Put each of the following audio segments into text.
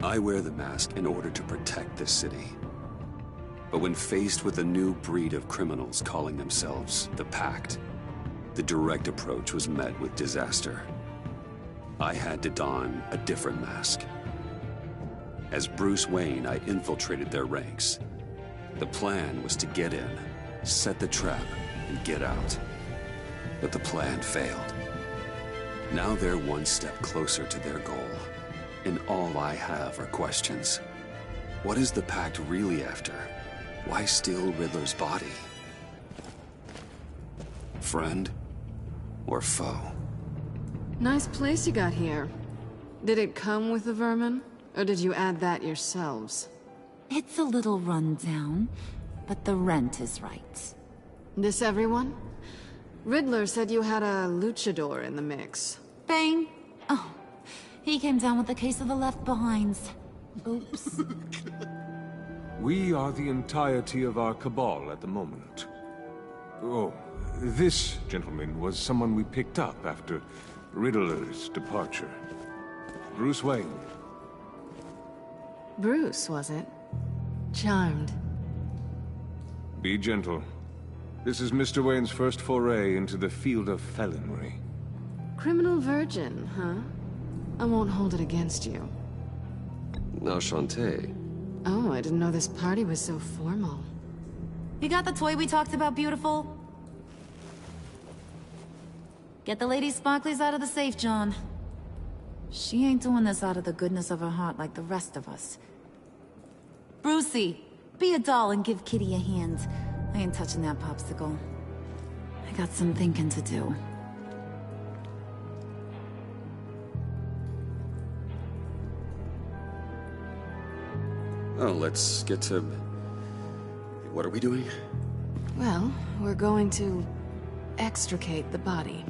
I wear the mask in order to protect this city. But when faced with a new breed of criminals calling themselves the Pact, the direct approach was met with disaster. I had to don a different mask. As Bruce Wayne, I infiltrated their ranks. The plan was to get in, set the trap, and get out. But the plan failed. Now they're one step closer to their goal. And all I have are questions. What is the Pact really after? Why steal Riddler's body? Friend or foe? Nice place you got here. Did it come with the vermin? Or did you add that yourselves? It's a little run down, but the rent is right. This everyone? Riddler said you had a luchador in the mix. Bane? Oh, he came down with a case of the left behinds. Oops. We are the entirety of our cabal at the moment. Oh, this gentleman was someone we picked up after Riddler's departure. Bruce Wayne. Bruce, was it? Charmed. Be gentle. This is Mr. Wayne's first foray into the field of felonry. Criminal virgin, huh? I won't hold it against you. Enchanté. Oh, I didn't know this party was so formal. You got the toy we talked about, beautiful? Get the lady sparklies out of the safe, John. She ain't doing this out of the goodness of her heart like the rest of us. Brucey, be a doll and give Kitty a hand. I ain't touching that popsicle. I got some thinking to do. Oh, let's get to... What are we doing? Well, we're going to extricate the body.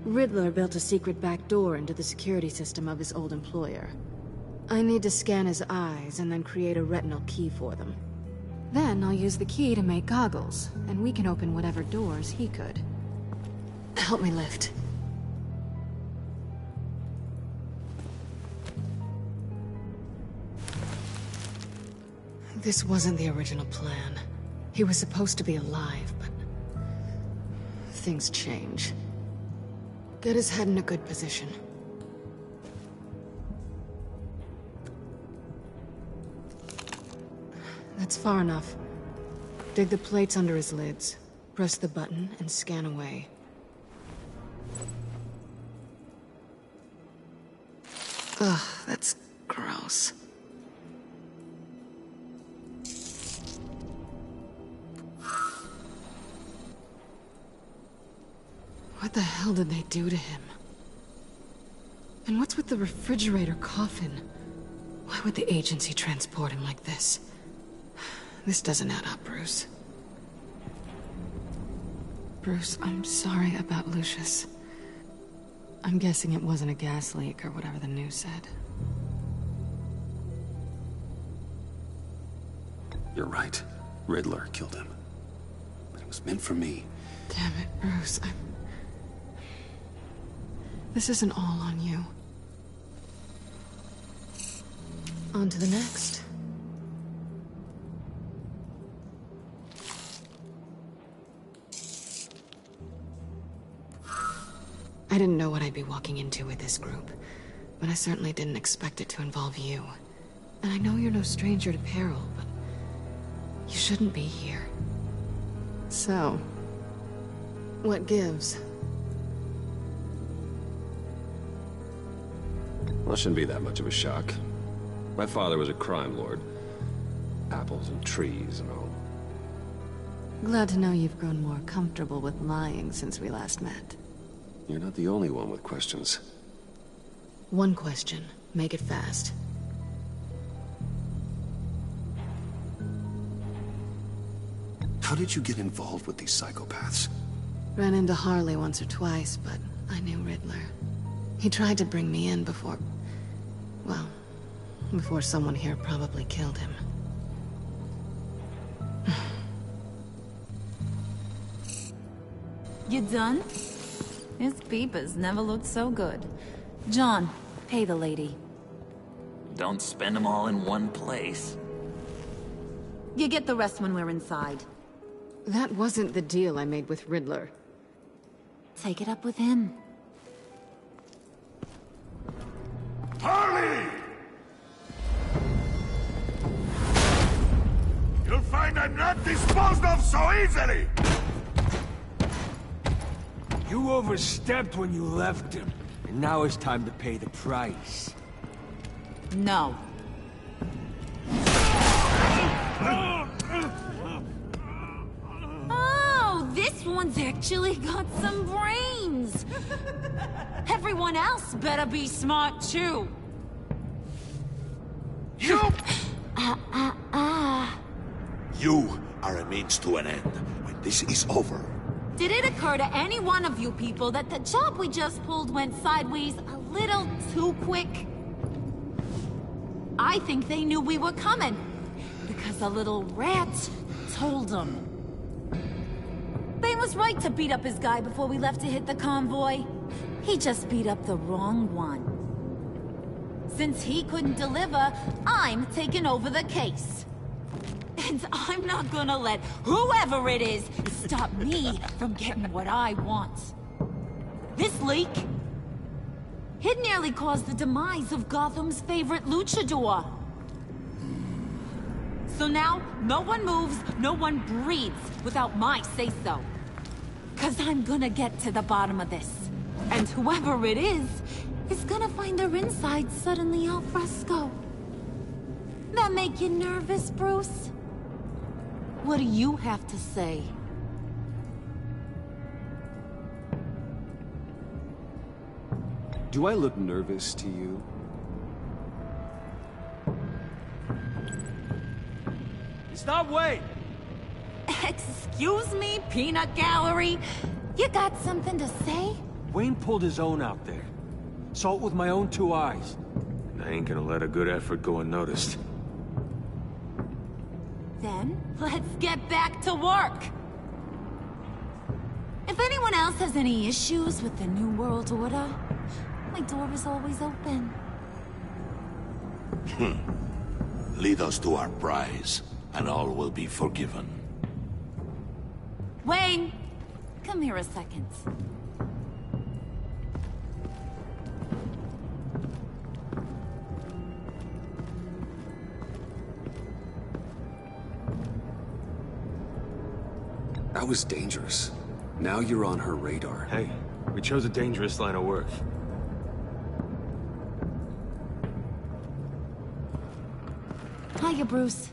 Riddler built a secret back door into the security system of his old employer. I need to scan his eyes and then create a retinal key for them. Then I'll use the key to make goggles, and we can open whatever doors he could. Help me lift. This wasn't the original plan. He was supposed to be alive, but... things change. Get his head in a good position. That's far enough. Dig the plates under his lids. Press the button and scan away. Ugh, that's gross. What the hell did they do to him? And what's with the refrigerator coffin? Why would the agency transport him like this? This doesn't add up, Bruce. Bruce, I'm sorry about Lucius. I'm guessing it wasn't a gas leak or whatever the news said. You're right. Riddler killed him. But it was meant for me. Damn it, Bruce. This isn't all on you. On to the next. I didn't know what I'd be walking into with this group, but I certainly didn't expect it to involve you. And I know you're no stranger to peril, but you shouldn't be here. So, what gives? Well, it shouldn't be that much of a shock. My father was a crime lord. Apples and trees and all. Glad to know you've grown more comfortable with lying since we last met. You're not the only one with questions. One question. Make it fast. How did you get involved with these psychopaths? Ran into Harley once or twice, but I knew Riddler. He tried to bring me in before... well, before someone here probably killed him. You done? His peepers never looked so good. John, pay the lady. Don't spend them all in one place. You get the rest when we're inside. That wasn't the deal I made with Riddler. Take it up with him. Harley! You'll find I'm not disposed of so easily! You overstepped when you left him, and now it's time to pay the price. No. Oh, this one's actually got some brains. Everyone else better be smart too. You! You are a means to an end. When this is over, Did it occur to any one of you people that the job we just pulled went sideways a little too quick? I think they knew we were coming, because a little rat told them. Bane was right to beat up his guy before we left to hit the convoy. He just beat up the wrong one. Since he couldn't deliver, I'm taking over the case. And I'm not gonna let whoever it is stop me from getting what I want. This leak, it nearly caused the demise of Gotham's favorite luchador. So now, no one moves, no one breathes without my say-so. 'Cause I'm gonna get to the bottom of this. And whoever it is gonna find their inside suddenly al fresco. That make you nervous, Bruce? What do you have to say? Do I look nervous to you? Stop, wait! Excuse me, peanut gallery? You got something to say? Wayne pulled his own out there. Saw it with my own 2 eyes. I ain't gonna let a good effort go unnoticed. Then, let's get back to work. If anyone else has any issues with the New World Order, my door is always open. lead us to our prize, and all will be forgiven. Wayne, come here a second. That was dangerous. Now you're on her radar. Hey, we chose a dangerous line of work. Hiya, Bruce.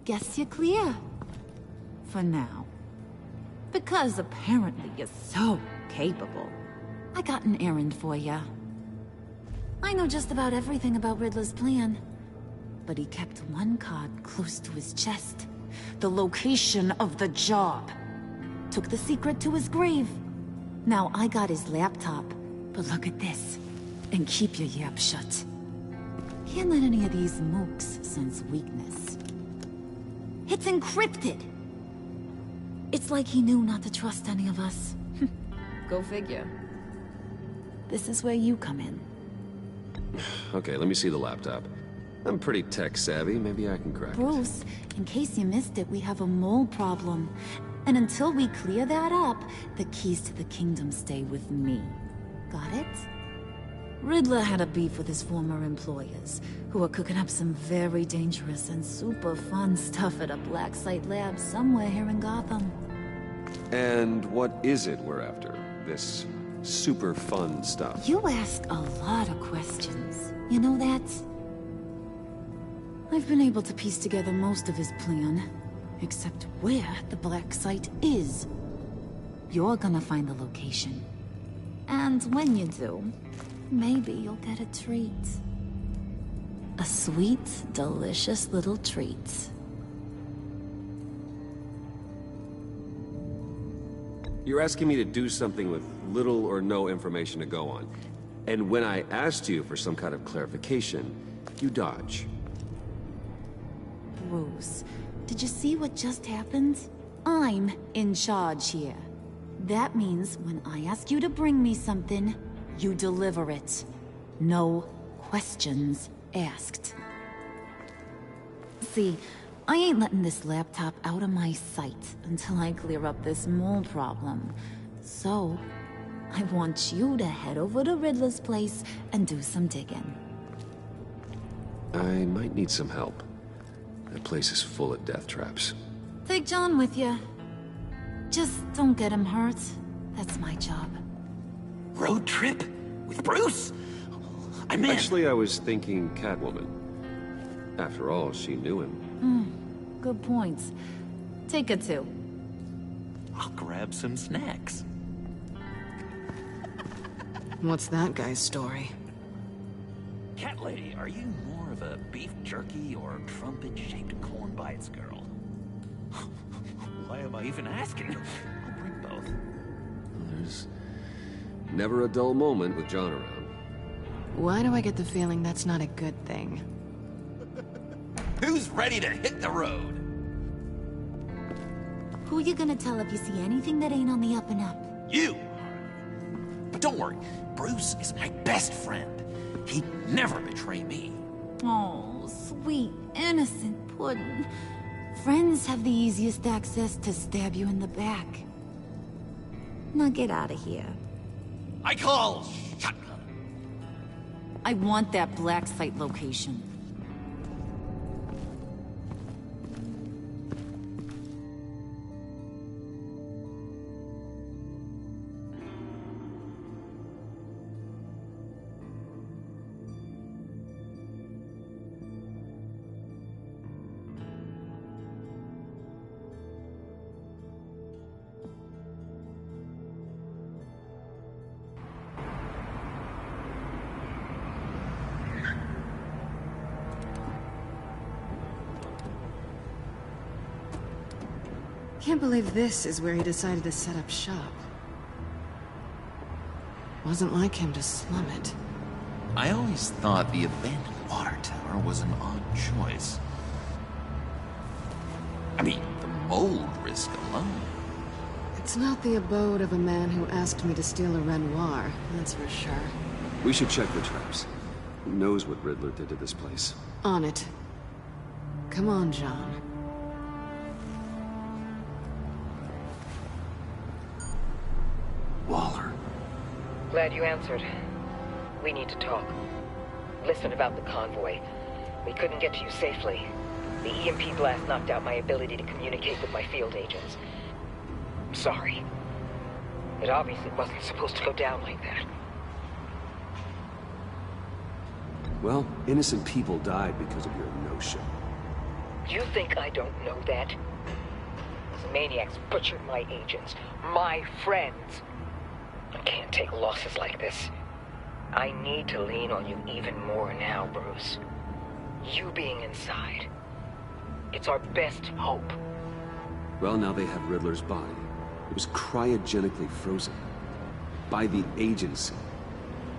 Guess you're clear. For now. Because apparently you're so capable. I got an errand for ya. I know just about everything about Riddler's plan. But he kept one card close to his chest. The location of the job. Took the secret to his grave. Now I got his laptop. But look at this. And keep your yap shut. Can't let any of these mooks sense weakness. It's encrypted. It's like he knew not to trust any of us. Go figure. This is where you come in. Okay, let me see the laptop. I'm pretty tech savvy. Maybe I can crack it. Bruce, in case you missed it, we have a mole problem. And until we clear that up, the keys to the kingdom stay with me. Got it? Riddler had a beef with his former employers, who were cooking up some very dangerous and super fun stuff at a black site lab somewhere here in Gotham. And what is it we're after? This super fun stuff? You ask a lot of questions. You know that? I've been able to piece together most of his plan, except where the black site is. You're gonna find the location. And when you do, maybe you'll get a treat. A sweet, delicious little treat. You're asking me to do something with little or no information to go on. And when I asked you for some kind of clarification, you dodge. Bruce, did you see what just happened? I'm in charge here. That means when I ask you to bring me something, you deliver it. No questions asked. See, I ain't letting this laptop out of my sight until I clear up this mole problem. So, I want you to head over to Riddler's place and do some digging. I might need some help. That place is full of death traps. Take John with you. Just don't get him hurt. That's my job. Road trip? With Bruce? I'm in. Actually, I was thinking Catwoman. After all, she knew him. Good points. Take it too. I'll grab some snacks. What's that guy's story? Cat lady, are you more of a beef jerky or trumpet-shaped corn bites girl? Why am I even asking? I'll bring both. There's never a dull moment with John around. Why do I get the feeling that's not a good thing? Who's ready to hit the road? Who you gonna tell if you see anything that ain't on the up and up? You! But don't worry, Bruce is my best friend. He'd never betray me. Oh, sweet, innocent puddin'. Friends have the easiest access to stab you in the back. Now get out of here. I call shotgun. I want that black site location. Can't believe this is where he decided to set up shop. Wasn't like him to slum it. I always thought the abandoned water tower was an odd choice. I mean, the mold risk alone. It's not the abode of a man who asked me to steal a Renoir, that's for sure. We should check the traps. Who knows what Riddler did to this place? On it. Come on, John. Waller. Glad you answered. We need to talk. Listen about the convoy. We couldn't get to you safely. The EMP blast knocked out my ability to communicate with my field agents. I'm sorry. It obviously wasn't supposed to go down like that. Well, innocent people died because of your no-show. You think I don't know that? These maniacs butchered my agents, my friends. I can't take losses like this. I need to lean on you even more now, Bruce. You being inside. It's our best hope. Well, now they have Riddler's body. It was cryogenically frozen. By the agency.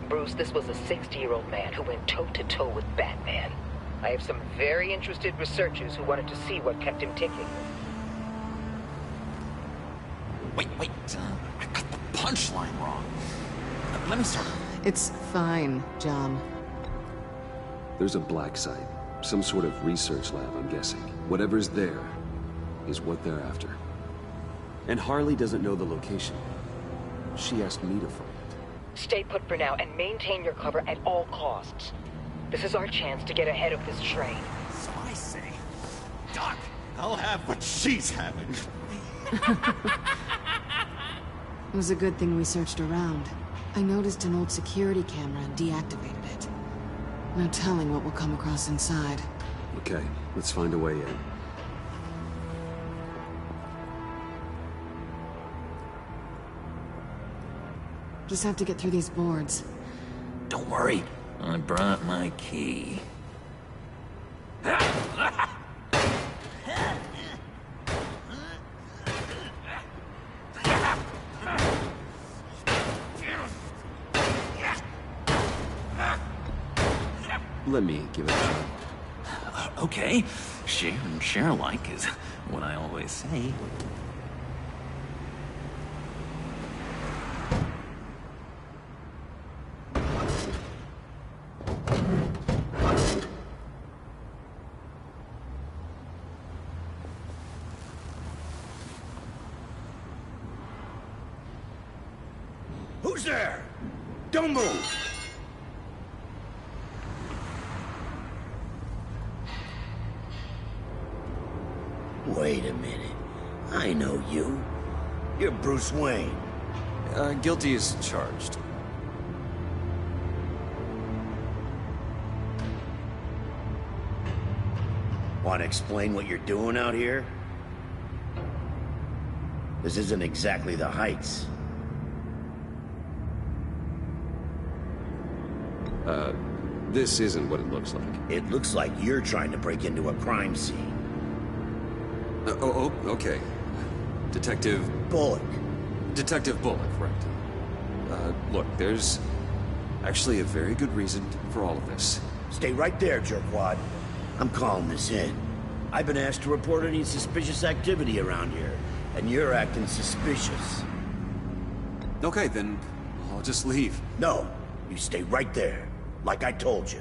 Bruce, this was a 60-year-old man who went toe-to-toe with Batman. I have some very interested researchers who wanted to see what kept him ticking. Wait, I got the punchline wrong. Let me start over. It's fine, John. There's a black site. Some sort of research lab, I'm guessing. Whatever's there is what they're after. And Harley doesn't know the location. She asked me to find it. Stay put for now and maintain your cover at all costs. This is our chance to get ahead of this train. So I say, Doc, I'll have what she's having. It was a good thing we searched around. I noticed an old security camera and deactivated it. No telling what we'll come across inside. Okay, let's find a way in. Just have to get through these boards. don't worry. I brought my key. Let me give it a try. Okay, share and share alike is what I always say. Who's there? Don't move! Wait a minute. I know you. You're Bruce Wayne. Guilty as charged. Want to explain what you're doing out here? This isn't exactly the Heights. This isn't what it looks like. It looks like you're trying to break into a crime scene. Okay. Detective Bullock. Bullock, right. Look, there's actually a very good reason for all of this. Stay right there, jerkwad. I'm calling this in. I've been asked to report any suspicious activity around here, and you're acting suspicious. Okay, then I'll just leave. No, you stay right there, like I told you.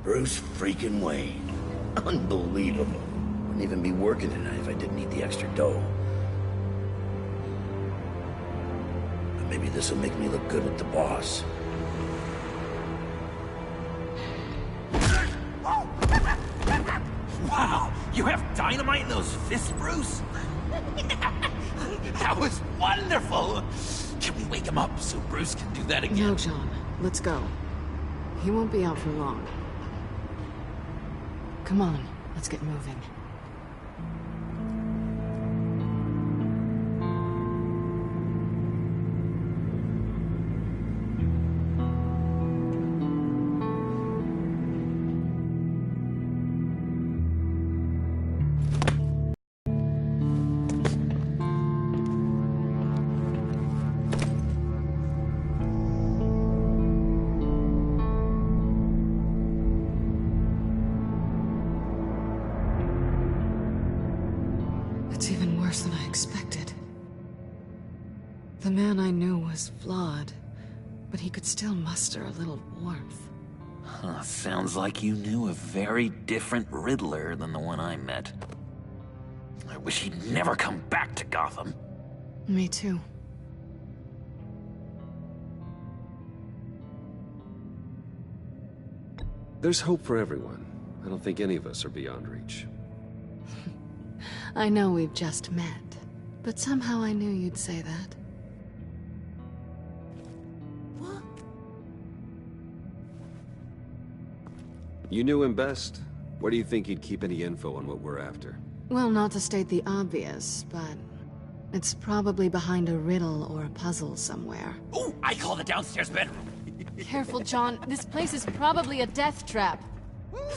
Bruce freaking Wayne. Unbelievable. Wouldn't even be working tonight if I didn't need the extra dough. But maybe this will make me look good with the boss. Wow, you have dynamite in those fists, Bruce? That was wonderful! Can we wake him up so Bruce can do that again? No, John. Let's go. He won't be out for long. Come on, let's get moving. It's even worse than I expected. The man I knew was flawed, but he could still muster a little warmth. Huh, sounds like you knew a very different Riddler than the one I met. I wish he'd never come back to Gotham. Me too. There's hope for everyone. I don't think any of us are beyond reach. I know we've just met, but somehow I knew you'd say that. What? You knew him best. Where do you think he'd keep any info on what we're after? Well, not to state the obvious, but it's probably behind a riddle or a puzzle somewhere. Oh, I call the downstairs bedroom. Careful, John. This place is probably a death trap.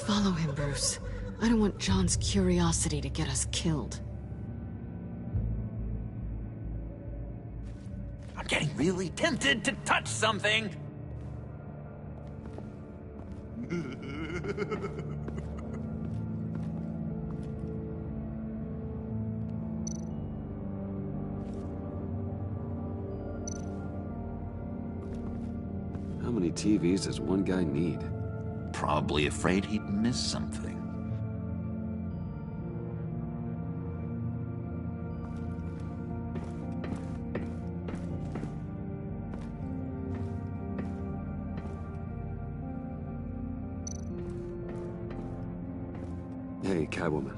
Follow him, Bruce. I don't want John's curiosity to get us killed. I'm getting really tempted to touch something. How many TVs does one guy need? Probably afraid he'd miss something. Hey, Catwoman.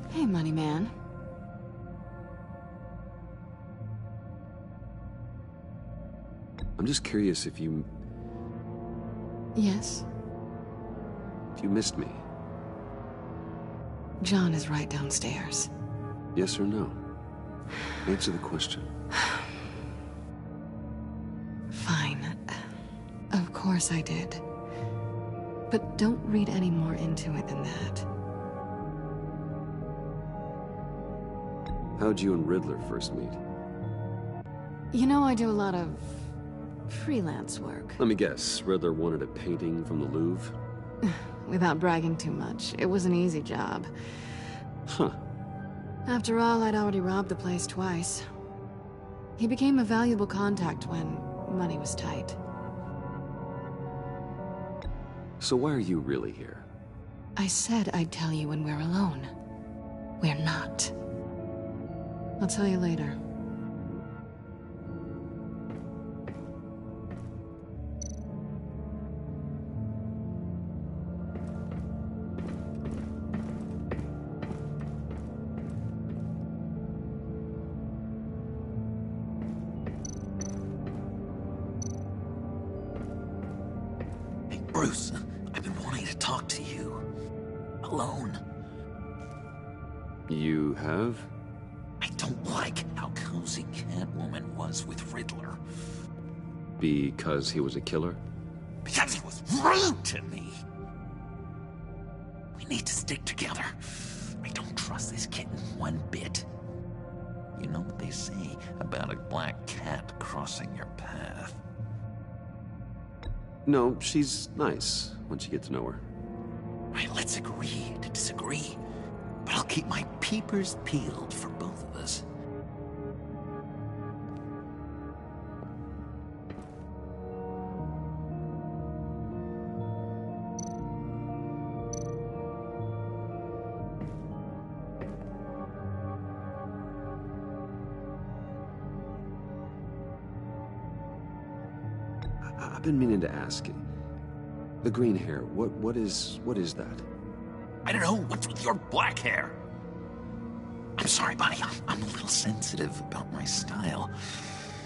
Hey, money man. I'm just curious if you Yes? missed me. John is right downstairs. Yes or no? Answer the question. Fine. Of course I did. But don't read any more into it than that. How'd you and Riddler first meet? You know, I do a lot of freelance work. Let me guess, Riddler wanted a painting from the Louvre? Without bragging too much, it was an easy job. Huh. After all, I'd already robbed the place twice. He became a valuable contact when money was tight. So why are you really here? I said I'd tell you when we're alone. We're not. I'll tell you later. Hey, Bruce, I've been wanting to talk to you. Alone. You have? I don't like how cozy Catwoman was with Riddler. Because he was a killer? Because he was rude to me. We need to stick together. I don't trust this kitten one bit. You know what they say about a black cat crossing your path? No, she's nice once you get to know her. Right, let's agree to disagree. But I'll keep my peepers peeled for both of us. I've been meaning to ask you. The green hair, what is that? I don't know what's with your black hair. I'm sorry, buddy. I'm a little sensitive about my style.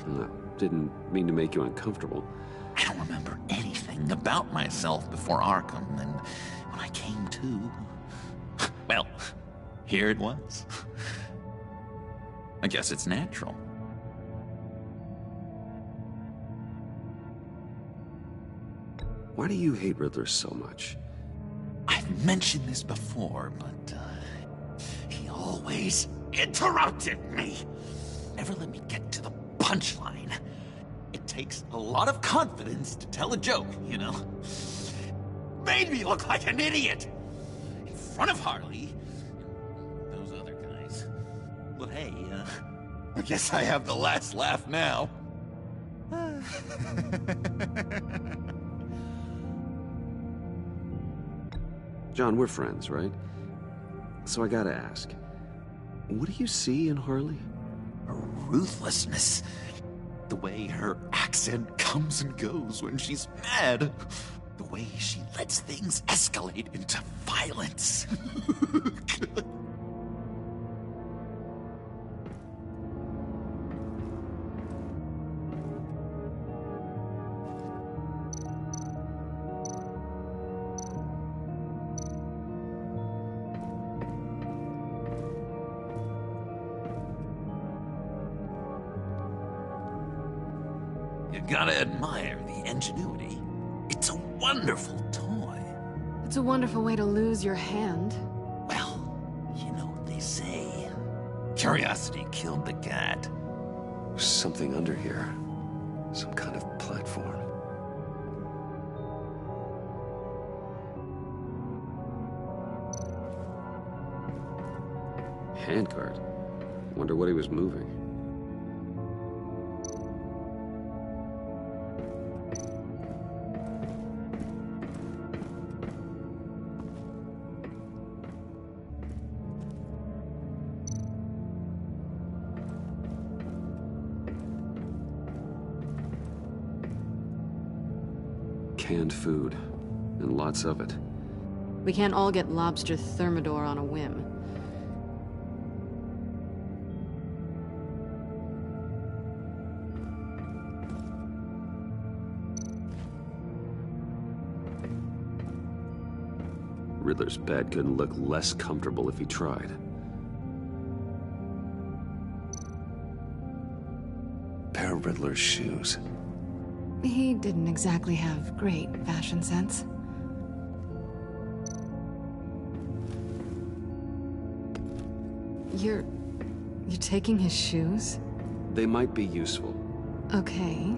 No, didn't mean to make you uncomfortable. I don't remember anything about myself before Arkham, and when I came to, well, here it was. I guess it's natural. Why do you hate Riddler so much? I've mentioned this before, but, he always interrupted me. Never let me get to the punchline. It takes a lot of confidence to tell a joke, you know? Made me look like an idiot! In front of Harley, and those other guys. But hey, I guess I have the last laugh now. John, we're friends, right? So I gotta ask, what do you see in Harley? Her ruthlessness. The way her accent comes and goes when she's mad. The way she lets things escalate into violence. You gotta admire the ingenuity. It's a wonderful toy. It's a wonderful way to lose your hand. Well, you know what they say. Curiosity killed the cat. There's something under here. Some kind of platform. handcart. Wonder what he was moving. Canned food, and lots of it. We can't all get lobster thermidor on a whim. Riddler's bed couldn't look less comfortable if he tried. Pair of Riddler's shoes. He didn't exactly have great fashion sense. You're taking his shoes? They might be useful. Okay.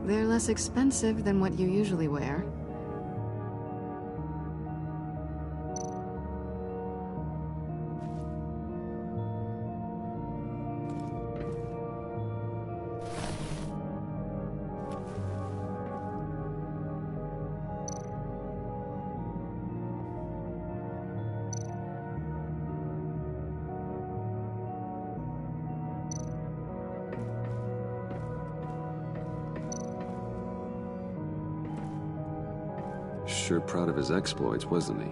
They're less expensive than what you usually wear. Sure proud of his exploits, wasn't he?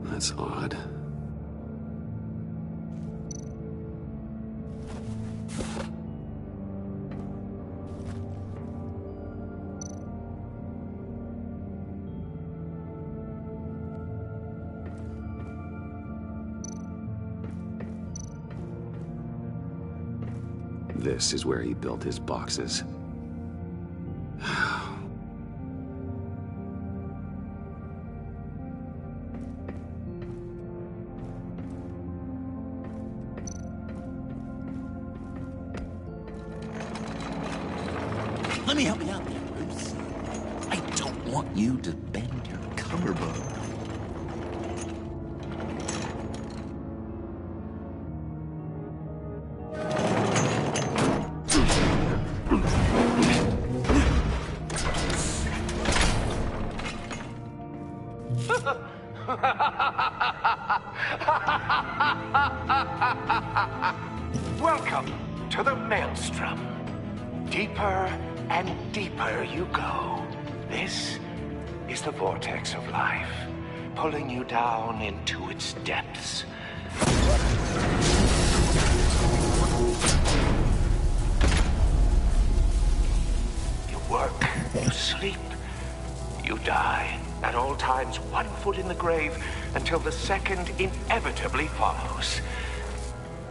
That's odd. This is where he built his boxes. Let me help you out there, Bruce. I don't want you to bend your collarbone. Welcome to the Maelstrom. Deeper and deeper you go. This is the vortex of life, pulling you down into its depths. You work, you sleep, you die. At all times, 1 foot in the grave until the second inevitably follows.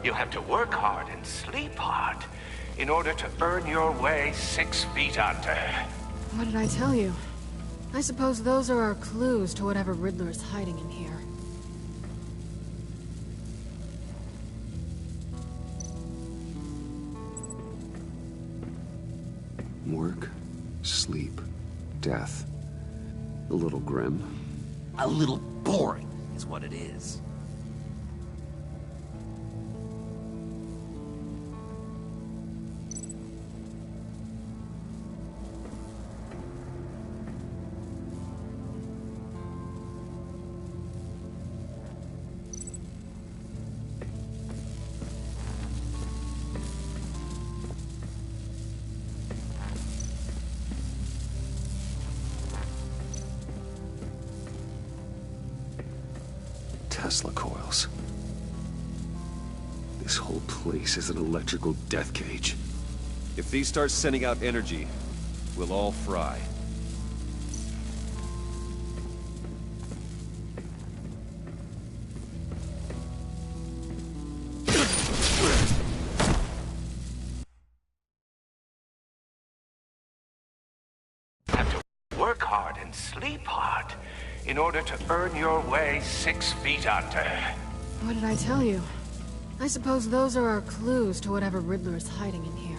You'll have to work hard and sleep hard in order to earn your way 6 feet under. What did I tell you? I suppose those are our clues to whatever Riddler is hiding in here. Work, sleep, death. A little grim. A little boring is what it is. Tesla coils. This whole place is an electrical death cage. If these start sending out energy, we'll all fry. work hard and sleep hard in order to earn your way 6 feet under. What did I tell you? I suppose those are our clues to whatever Riddler is hiding in here.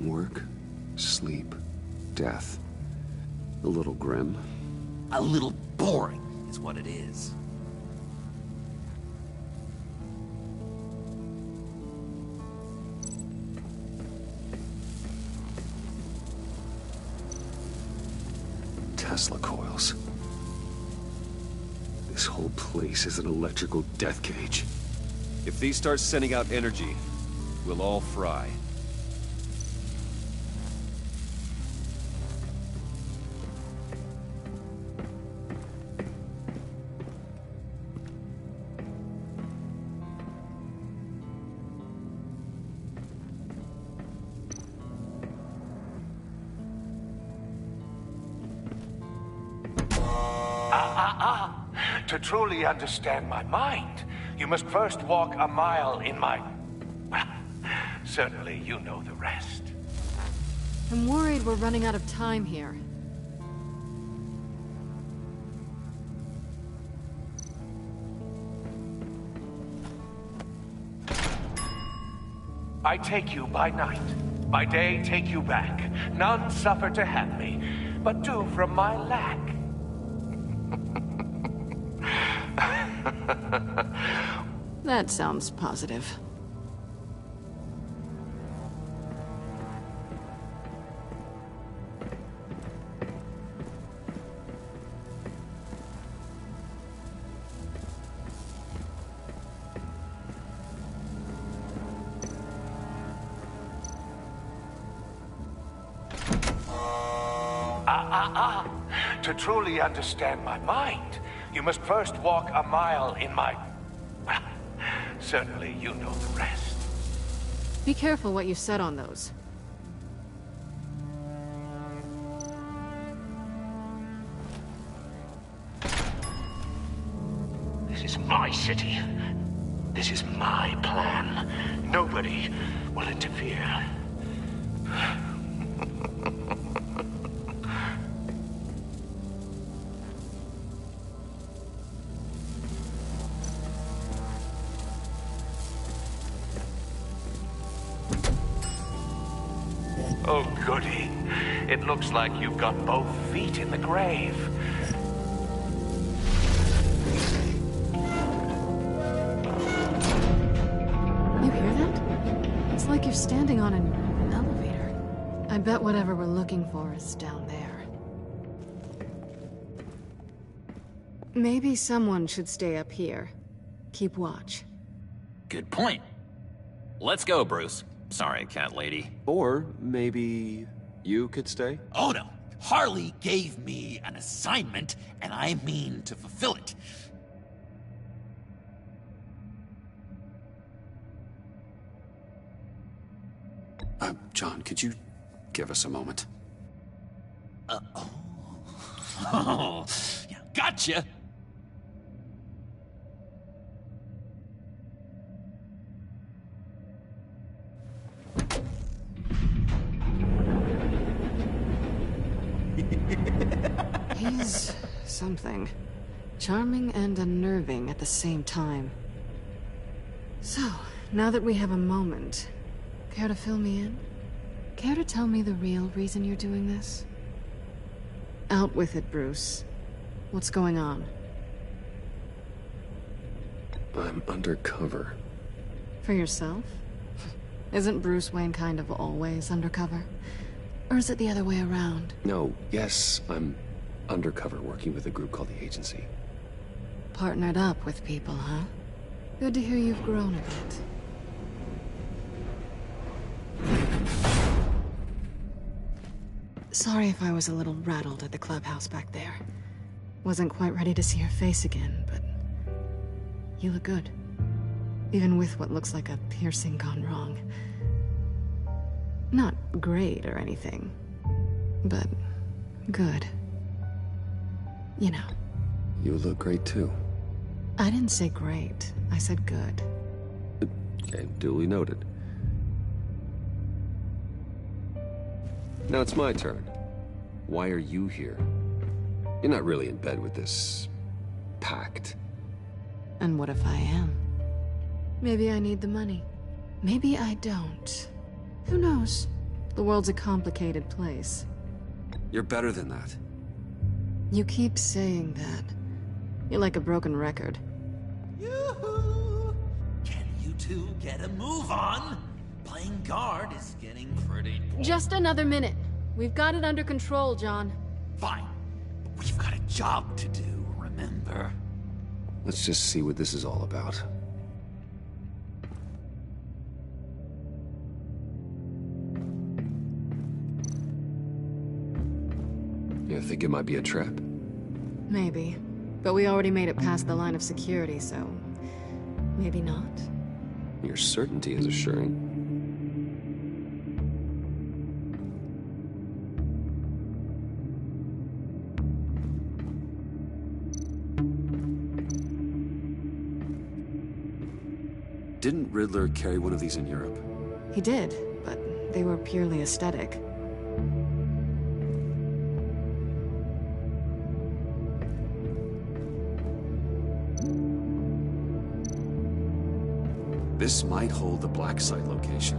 Work, sleep, death. A little grim. A little boring is what it is. Tesla coils. This whole place is an electrical death cage. If these start sending out energy, we'll all fry. To truly understand my mind, you must first walk a mile in my... Well, certainly you know the rest. I'm worried we're running out of time here. I take you by night. By day, take you back. None suffer to have me, but do from my lack. That sounds positive. To truly understand my mind, you must first walk a mile in my... Well, certainly you know the rest. Be careful what you set on those. This is my city. This is my plan. Nobody will interfere. Oh, goody. It looks like you've got both feet in the grave. You hear that? It's like you're standing on an elevator. I bet whatever we're looking for is down there. Maybe someone should stay up here. Keep watch. Good point. Let's go, Bruce. Sorry, cat lady. Or maybe you could stay? Oh no. Harley gave me an assignment, and I mean to fulfill it. John, could you give us a moment? Oh, yeah, gotcha. He's something. Charming and unnerving at the same time. So, now that we have a moment, care to fill me in? Care to tell me the real reason you're doing this? Out with it, Bruce. What's going on? I'm undercover. For yourself? Isn't Bruce Wayne kind of always undercover? Or is it the other way around? No, yes, I'm undercover working with a group called the Agency. Partnered up with people, huh? Good to hear you've grown a bit. Sorry if I was a little rattled at the clubhouse back there. Wasn't quite ready to see your face again, but you look good. Even with what looks like a piercing gone wrong. Not great or anything, but good. You know. You look great too. I didn't say great. I said good. Okay, duly noted. Now it's my turn. Why are you here? You're not really in bed with this... pact. And what if I am? Maybe I need the money. Maybe I don't. Who knows? The world's a complicated place. You're better than that. You keep saying that. You're like a broken record. Yoo-hoo! Can you two get a move on? Playing guard is getting pretty boring. Just another minute. We've got it under control, John. Fine. But we've got a job to do, remember? Let's just see what this is all about. You think it might be a trap? Maybe. But we already made it past the line of security, so... maybe not. Your certainty is assuring. Didn't Riddler carry one of these in Europe? He did, but they were purely aesthetic. This might hold the black site location.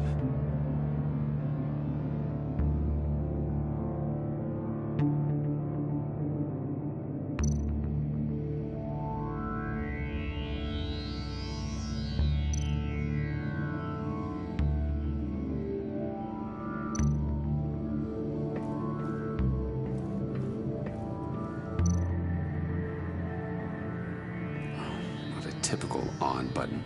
Not a typical on button.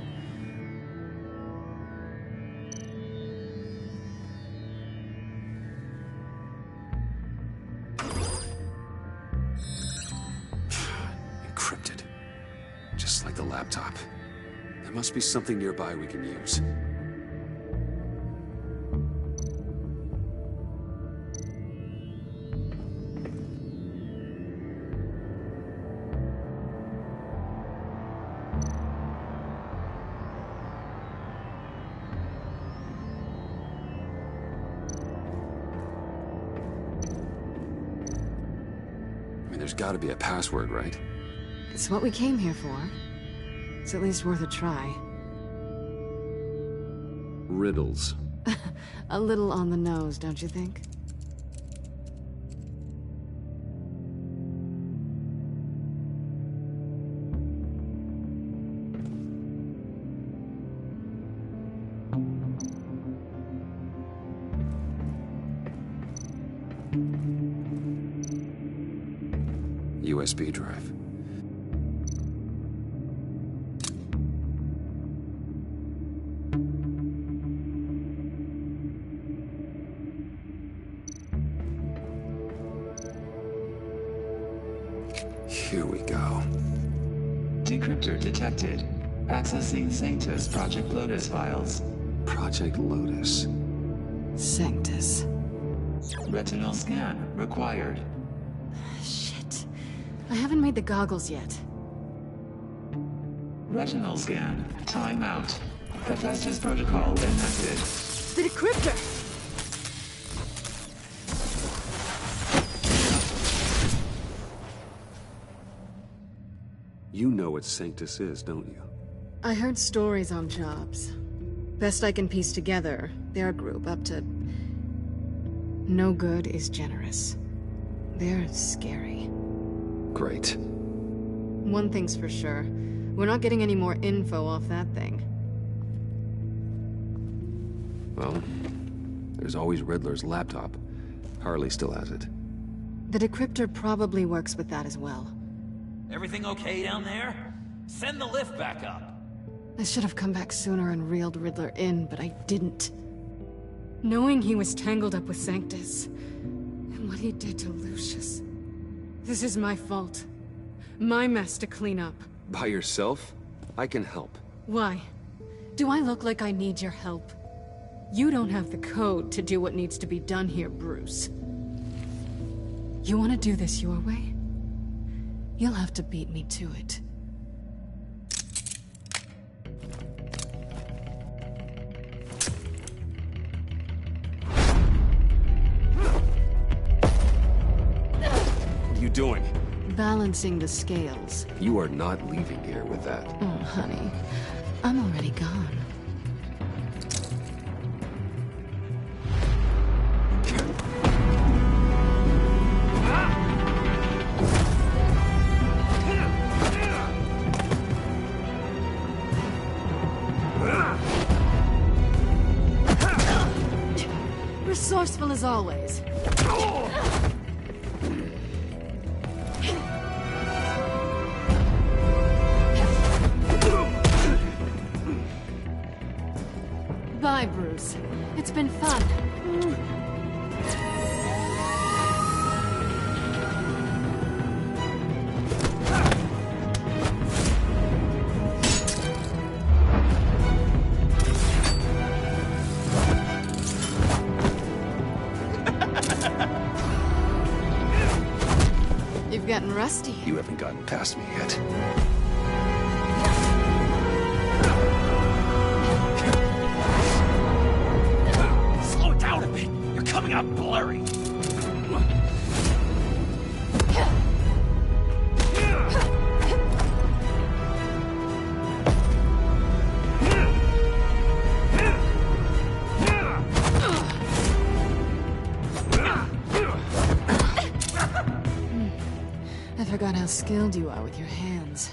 Encrypted. Just like the laptop. There must be something nearby we can use. There's gotta be a password, right? It's what we came here for. It's at least worth a try. Riddles. A little on the nose, don't you think? USB drive. Here we go. Decryptor detected. Accessing Sanctus Project Lotus files. Project Lotus. Sanctus. Retinal scan required. Shit. I haven't made the goggles yet. Retinal scan. Timeout. Hephaestus protocol enacted. The decryptor! You know what Sanctus is, don't you? I heard stories on jobs. Best I can piece together, their group up to... no good is generous. They're scary. Great. One thing's for sure. We're not getting any more info off that thing. Well, there's always Riddler's laptop. Harley still has it. The decryptor probably works with that as well. Everything okay down there? Send the lift back up. I should have come back sooner and reeled Riddler in, but I didn't. Knowing he was tangled up with Sanctus, and what he did to Lucius. This is my fault. My mess to clean up. By yourself? I can help. Why? Do I look like I need your help? You don't have the code to do what needs to be done here, Bruce. You want to do this your way? You'll have to beat me to it. you doing? Balancing the scales. You are not leaving here with that. Oh, honey. I'm already gone. Resourceful as always. Bye, Bruce. It's been fun. You've gotten rusty. You haven't gotten past me yet. Slow it down a bit. You're coming out blurry. I forgot how skilled you are with your hands.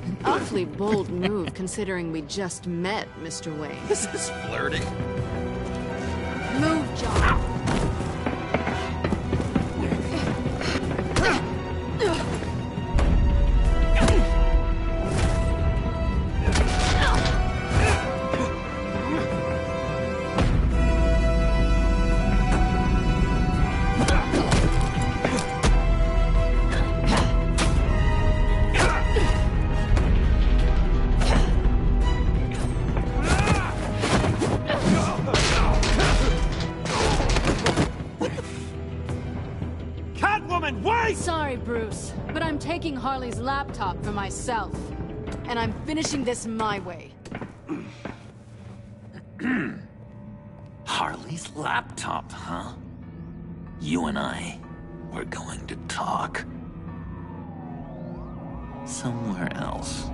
An awfully bold move, considering we just met, Mr. Wayne. This is flirting. Move, John. Sorry, Bruce, but I'm taking Harley's laptop for myself. And I'm finishing this my way. Harley's laptop, huh? You and I, we're going to talk. Somewhere else.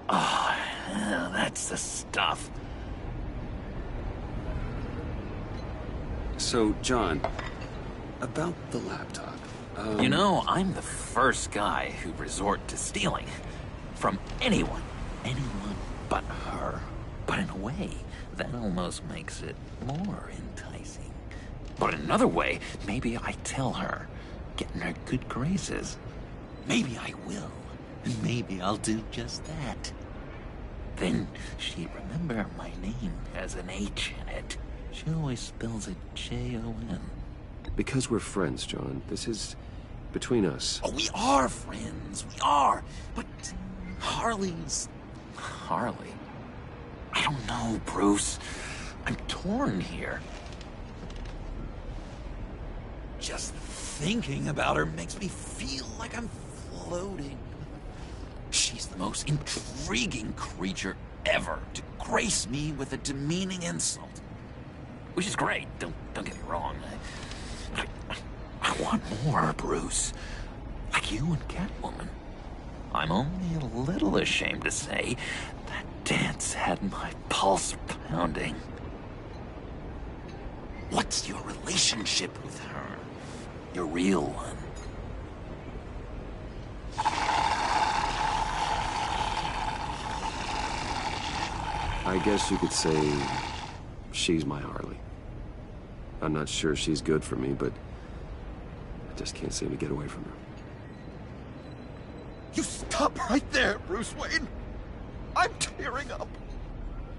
Oh, yeah, that's the stuff. So, John, about the laptop. You know, I'm the first guy who'd resort to stealing. From anyone. Anyone but her. But in a way, that almost makes it more enticing. But in another way, maybe I tell her, get in her good graces. Maybe I will. And maybe I'll do just that. Then she'd remember my name has an H in it. She always spells it Jon. Because we're friends, John. This is between us. Oh, we are friends. We are. But Harley's... Harley? I don't know, Bruce. I'm torn here. Just thinking about her makes me feel like I'm floating. She's the most intriguing creature ever to grace me with a demeaning insult. Which is great, don't get me wrong. I want more, Bruce. Like you and Catwoman. I'm only a little ashamed to say that dance had my pulse pounding. What's your relationship with her? Your real one? I guess you could say she's my Harley. I'm not sure she's good for me, but I just can't seem to get away from her. You stop right there, Bruce Wayne. I'm tearing up.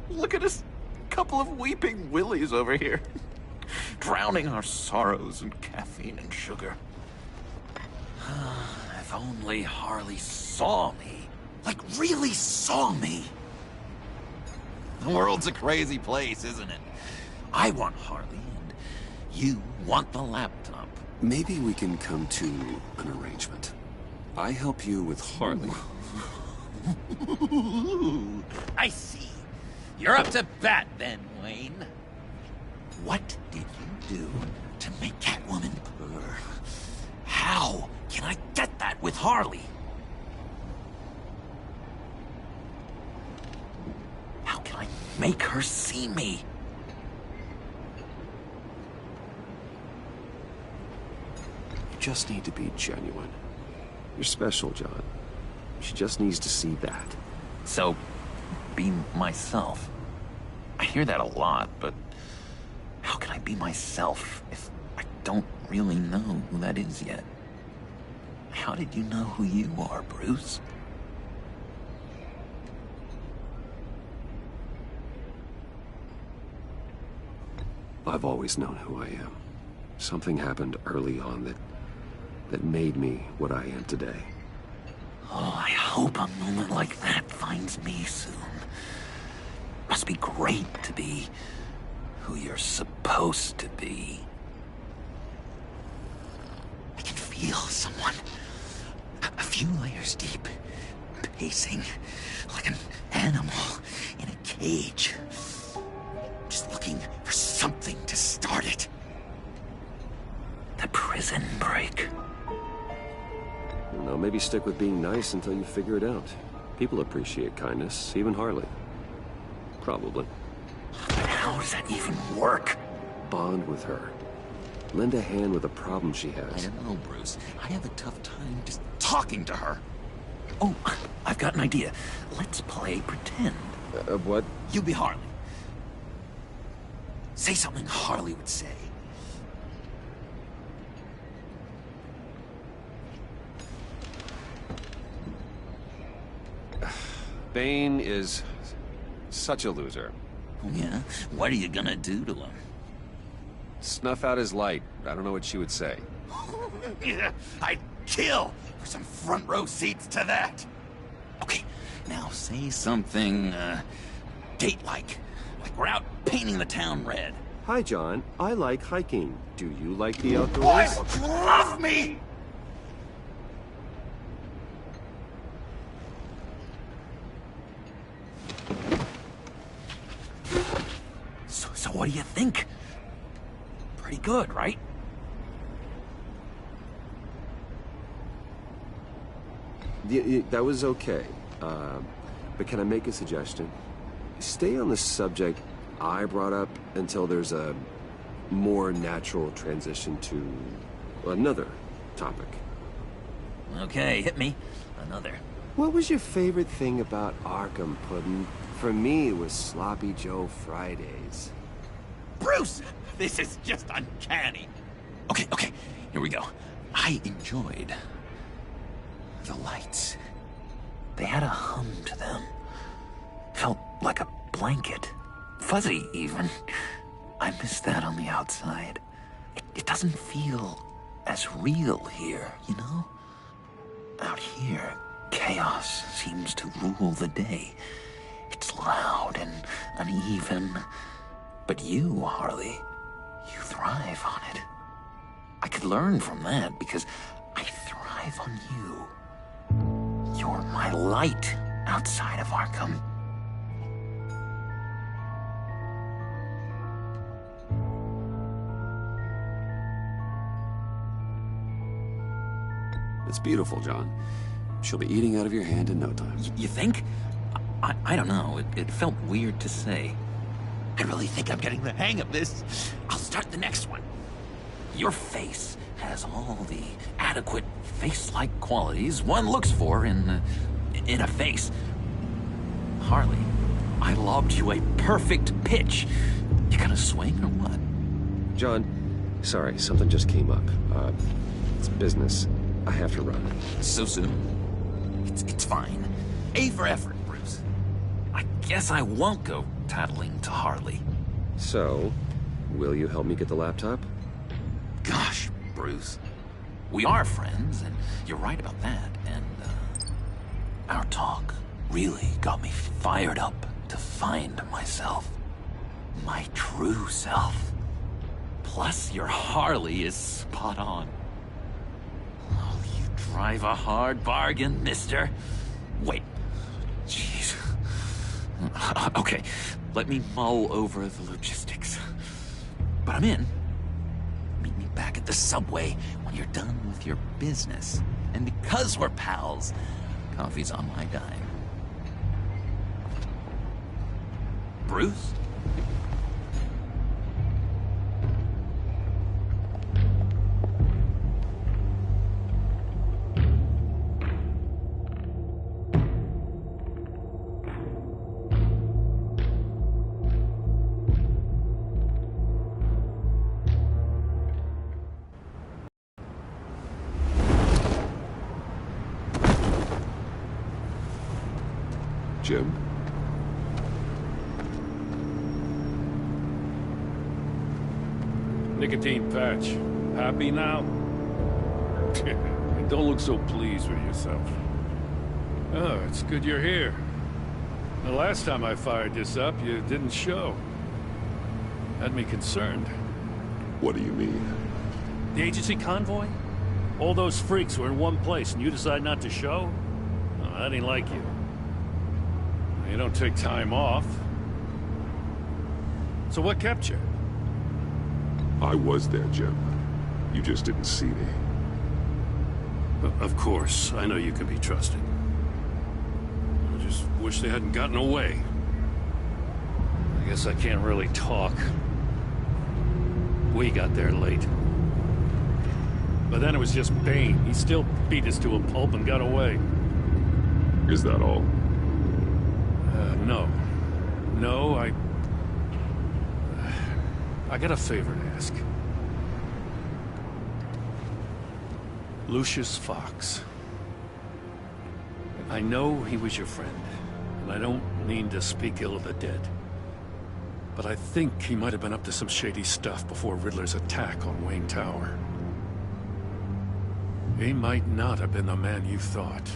Look at us, couple of weeping willies over here. Drowning our sorrows in caffeine and sugar. If only Harley saw me. Like, really saw me. The world's a crazy place, isn't it? I want Harley, and you want the laptop. Maybe we can come to an arrangement. I help you with Harley. I see. You're up to bat then, Wayne. What did you do to make Catwoman purr? How can I get that with Harley? How can I make her see me? You just need to be genuine. You're special, John. She just needs to see that. So, be myself. I hear that a lot, but how can I be myself if I don't really know who that is yet? How did you know who you are, Bruce? I've always known who I am. Something happened early on that made me what I am today. Oh, I hope a moment like that finds me soon. Must be great to be who you're supposed to be. I can feel someone a few layers deep, pacing like an animal in a cage. Just looking for something to start it. The prison break. You know, maybe stick with being nice until you figure it out. People appreciate kindness, even Harley. Probably. But how does that even work? Bond with her. Lend a hand with a problem she I has. don't know, Bruce. I have a tough time just talking to her. Oh, I've got an idea. Let's play pretend. What? You be Harley. Say something Harley would say. Bane is such a loser. Oh, yeah? What are you gonna do to him? Snuff out his light. I don't know what she would say. Yeah, I'd kill for some front row seats to that. Okay, now say something, date-like. Like we're out painting the town red. Hi, John. I like hiking. Do you like the outdoors? What? Love me? So what do you think? Pretty good, right? That was okay. But can I make a suggestion? Stay on the subject I brought up until there's a more natural transition to another topic. Okay, hit me. Another. What was your favorite thing about Arkham, Puddin'? For me, it was Sloppy Joe Fridays. Bruce! This is just uncanny. Okay, here we go. I enjoyed the lights. They had a hum to them. Felt like a blanket. Fuzzy, even. I miss that on the outside. It doesn't feel as real here, you know? Out here, chaos seems to rule the day. It's loud and uneven. But you, Harley, you thrive on it. I could learn from that because I thrive on you. You're my light outside of Arkham. It's beautiful, John. She'll be eating out of your hand in no time. You think? I don't know. It felt weird to say. I really think I'm getting the hang of this. I'll start the next one. Your face has all the adequate face-like qualities one looks for in a face. Harley, I lobbed you a perfect pitch. You gonna swing or what? John, sorry, something just came up. It's business. I have to run. So soon? It's fine. A for effort, Bruce. I guess I won't go tattling to Harley. So, will you help me get the laptop? Gosh, Bruce. We are friends, and you're right about that. And, our talk really got me fired up to find myself. My true self. Plus, your Harley is spot on. Oh, you drive a hard bargain, mister. Wait. Jeez. Okay, let me mull over the logistics. But I'm in. Meet me back at the subway when you're done with your business. And because we're pals, coffee's on my dime. Bruce? Jim? Nicotine patch. Happy now? Don't look so pleased with yourself. Oh, it's good you're here. The last time I fired this up, you didn't show. Had me concerned. What do you mean? The agency convoy? All those freaks were in one place and you decide not to show? Oh, that ain't like you. You don't take time off. So what kept you? I was there, Jim. You just didn't see me. Of course, I know you can be trusted. I just wish they hadn't gotten away. I guess I can't really talk. We got there late. But then it was just Bane. He still beat us to a pulp and got away. Is that all? No. No, I got a favor to ask. Lucius Fox. I know he was your friend, and I don't mean to speak ill of the dead. But I think he might have been up to some shady stuff before Riddler's attack on Wayne Tower. He might not have been the man you thought.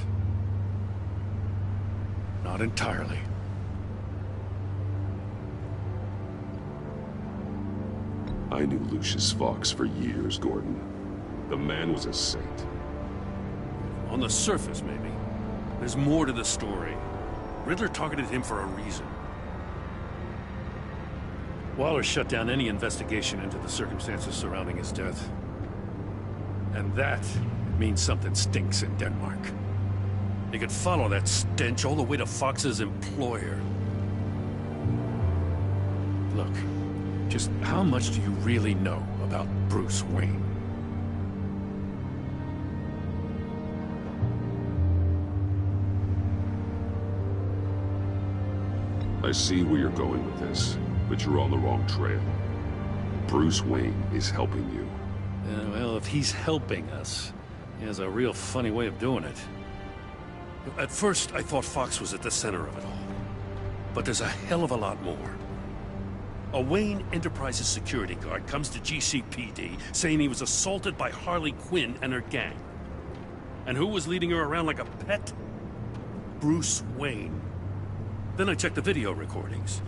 Not entirely. I knew Lucius Fox for years, Gordon. The man was a saint. On the surface, maybe. There's more to the story. Riddler targeted him for a reason. Waller shut down any investigation into the circumstances surrounding his death. And that means something stinks in Denmark. You could follow that stench all the way to Fox's employer. Look, just how much do you really know about Bruce Wayne? I see where you're going with this, but you're on the wrong trail. Bruce Wayne is helping you. Well, if he's helping us, he has a real funny way of doing it. At first, I thought Fox was at the center of it all. But there's a hell of a lot more. A Wayne Enterprises security guard comes to GCPD saying he was assaulted by Harley Quinn and her gang. And who was leading her around like a pet? Bruce Wayne. Then I checked the video recordings.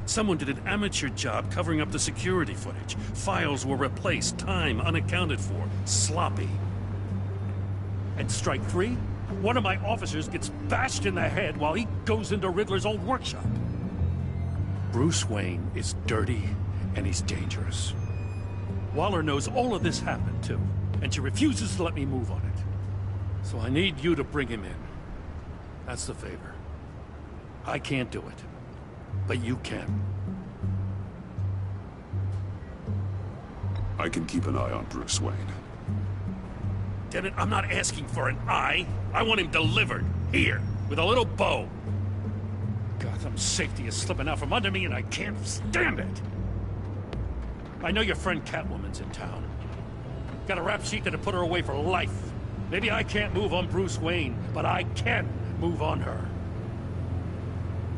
Someone did an amateur job covering up the security footage. Files were replaced, time unaccounted for, sloppy. And strike three? One of my officers gets bashed in the head while he goes into Riddler's old workshop. Bruce Wayne is dirty and he's dangerous. Waller knows all of this happened too, and she refuses to let me move on it. So I need you to bring him in. That's the favor. I can't do it, but you can. I can keep an eye on Bruce Wayne. Damn it, I'm not asking for an eye. I want him delivered, here, with a little bow. Gotham's safety is slipping out from under me and I can't stand it. I know your friend Catwoman's in town. Got a rap sheet that'll put her away for life. Maybe I can't move on Bruce Wayne, but I can move on her.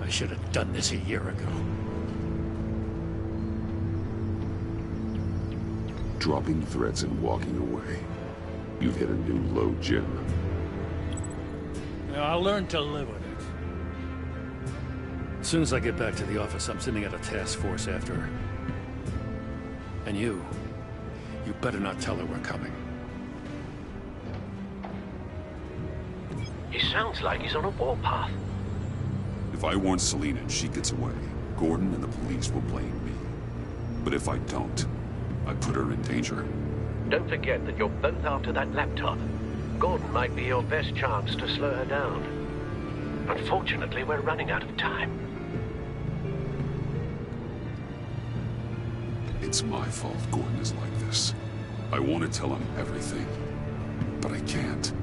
I should have done this a year ago. Dropping threats and walking away. You've hit a new low, Jim. I'll learn to live with it. As soon as I get back to the office, I'm sending out a task force after her. And you better not tell her we're coming. He sounds like he's on a warpath. If I warn Selina and she gets away, Gordon and the police will blame me. But if I don't, I put her in danger. Don't forget that you're both after that laptop. Gordon might be your best chance to slow her down. Unfortunately, we're running out of time. It's my fault Gordon is like this. I want to tell him everything, but I can't.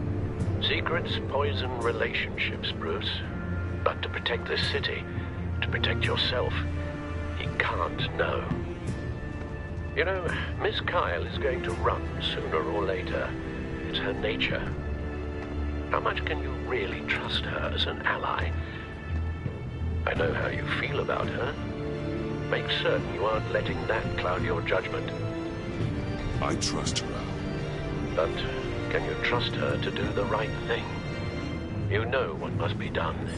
Secrets poison relationships, Bruce. But to protect this city, to protect yourself, he can't know. You know, Miss Kyle is going to run sooner or later. It's her nature. How much can you really trust her as an ally? I know how you feel about her. Make certain you aren't letting that cloud your judgment. I trust her, Al. But can you trust her to do the right thing? You know what must be done.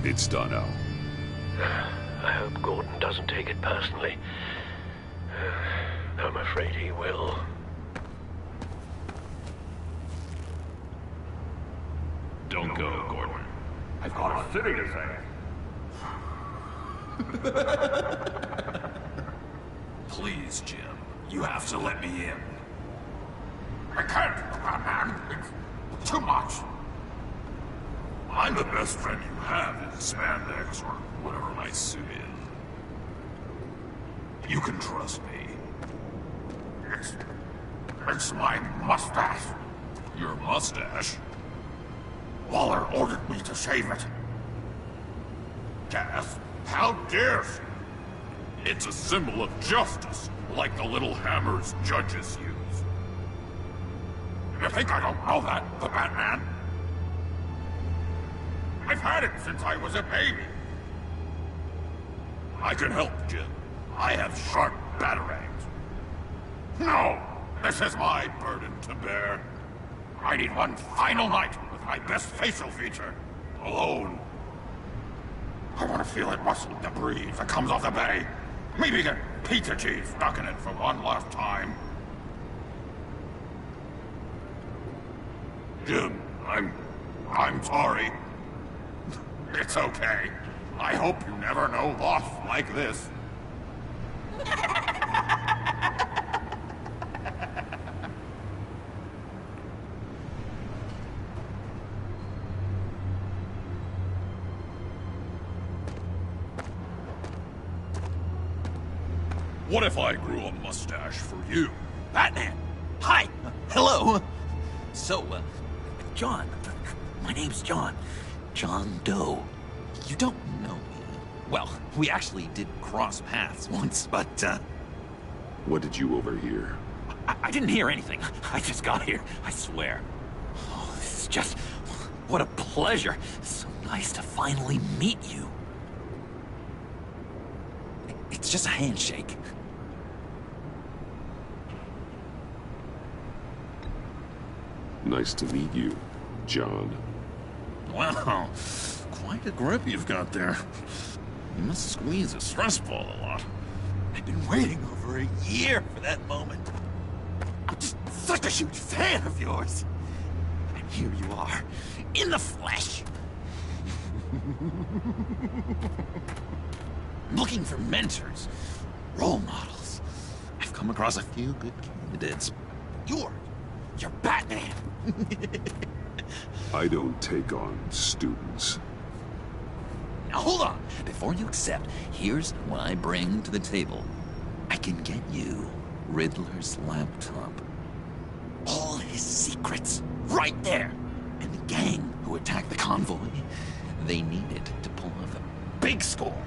It's done, Al. I hope Gordon doesn't take it personally. I'm afraid he will. Don't go, Gordon. I've got a city to save. Please, Jim. You have to let me in. I can't, man. It's too much. I'm the best friend you have in spandex or whatever my suit is. You can trust me. It's my mustache. Your mustache? Waller ordered me to shave it. Cass, how dare she? It's a symbol of justice, like the little hammers judges use. You think I don't know that, the Batman? I've had it since I was a baby. I can help, Jim. I have sharp batarangs. No! This is my burden to bear. I need one final night with my best facial feature. Alone. I want to feel it rustle the breeze that comes off the bay. Maybe get pizza cheese stuck in it for one last time. Jim, I'm sorry. It's okay. I hope you never know loss like this. What if I grew a mustache for you? Batman! Hi! Hello! So, John. My name's John. John Doe. You don't know me. Well, we actually did cross paths once, but, What did you overhear? I didn't hear anything. I just got here, I swear. Oh, this is just... what a pleasure. So nice to finally meet you. It's just a handshake. Nice to meet you, John. Wow, quite a grip you've got there. You must squeeze a stress ball a lot. I've been waiting over a year for that moment. I'm just such a huge fan of yours. And here you are, in the flesh. I'm looking for mentors, role models. I've come across a few good candidates. You're Batman. I don't take on students. Now hold on. Before you accept, here's what I bring to the table. I can get you Riddler's laptop. All his secrets, right there. And the gang who attacked the convoy, they need it to pull off a big score.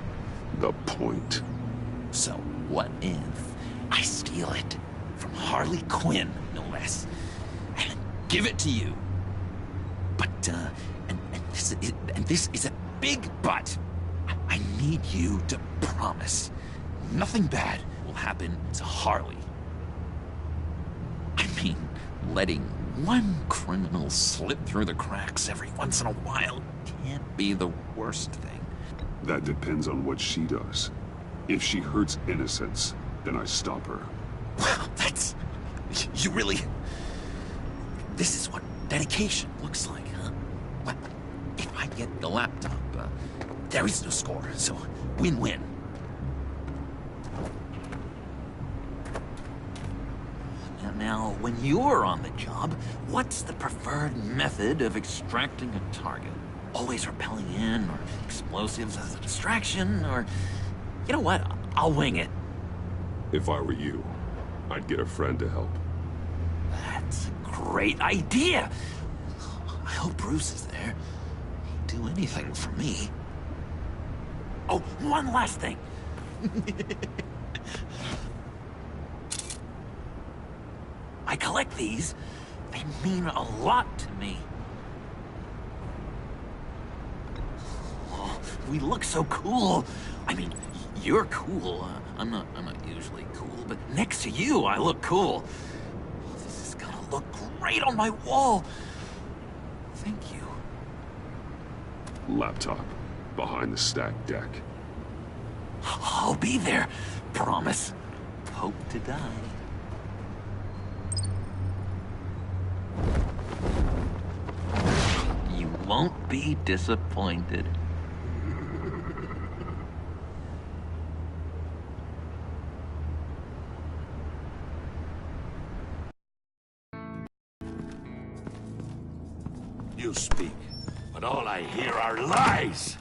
The point. So what if I steal it from Harley Quinn, no less. And give it to you. But, and this is a big but. I need you to promise nothing bad will happen to Harley. I mean, letting one criminal slip through the cracks every once in a while can't be the worst thing. That depends on what she does. If she hurts innocents, then I stop her. Wow, that's... You really... This is what dedication looks like, huh? Well, if I get the laptop, there is no score, so win-win. Now, when you're on the job, what's the preferred method of extracting a target? Always rappelling in, or explosives as a distraction, or... You know what? I'll wing it. If I were you, I'd get a friend to help. That's a great idea! I hope Bruce is there. He'd do anything for me. Oh, one last thing! I collect these. They mean a lot to me. Oh, we look so cool. I mean, you're cool. I'm not usually cool, but next to you, I look cool. This is gonna look great on my wall. Thank you. Laptop. Behind the stacked deck. I'll be there. Promise. Hope to die. You won't be disappointed. You speak, but all I hear are lies!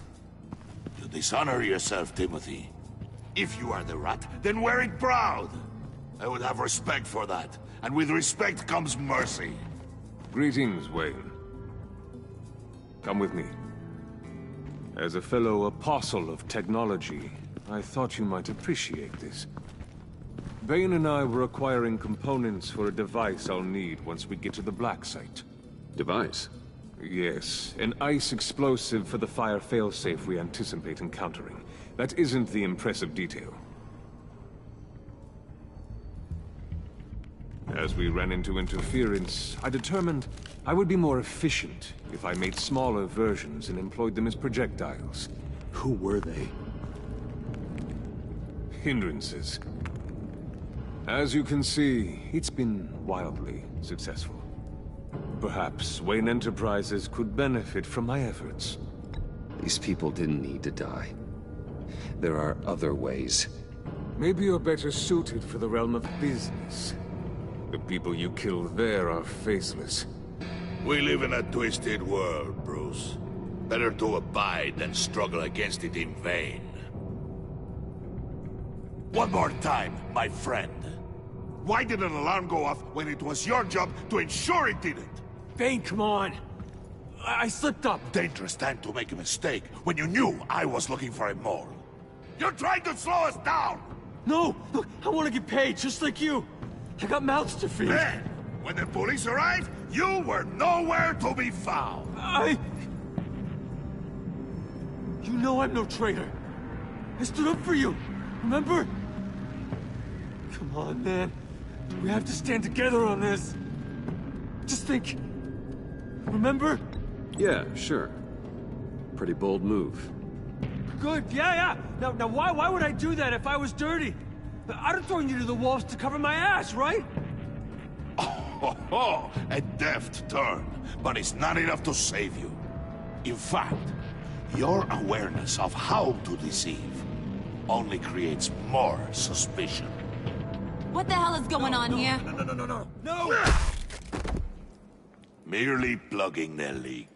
You dishonor yourself, Timothy. If you are the rat, then wear it proud! I would have respect for that, and with respect comes mercy. Greetings, Wayne. Come with me. As a fellow apostle of technology, I thought you might appreciate this. Bane and I were acquiring components for a device I'll need once we get to the Black Site. Device? Yes, an ice explosive for the fire failsafe we anticipate encountering. That isn't the impressive detail. As we ran into interference, I determined I would be more efficient if I made smaller versions and employed them as projectiles. Who were they? Hindrances. As you can see, it's been wildly successful. Perhaps Wayne Enterprises could benefit from my efforts. These people didn't need to die. There are other ways. Maybe you're better suited for the realm of business. The people you kill there are faceless. We live in a twisted world, Bruce. Better to abide than struggle against it in vain. One more time, my friend. Why did an alarm go off when it was your job to ensure it didn't? Bane, come on! I slipped up! Dangerous time to make a mistake when you knew I was looking for a mole. You're trying to slow us down! No! Look, I want to get paid, just like you! I got mouths to feed! Then, when the police arrived, you were nowhere to be found! You know I'm no traitor! I stood up for you, remember? Come on, man. We have to stand together on this. Just think. Remember? Yeah, sure. Pretty bold move. Good, yeah. Now why would I do that if I was dirty? I'd have thrown you to the wolves to cover my ass, right? Oh, a deft turn, but it's not enough to save you. In fact, your awareness of how to deceive only creates more suspicion. What the hell is going on here? No! Merely plugging the leak.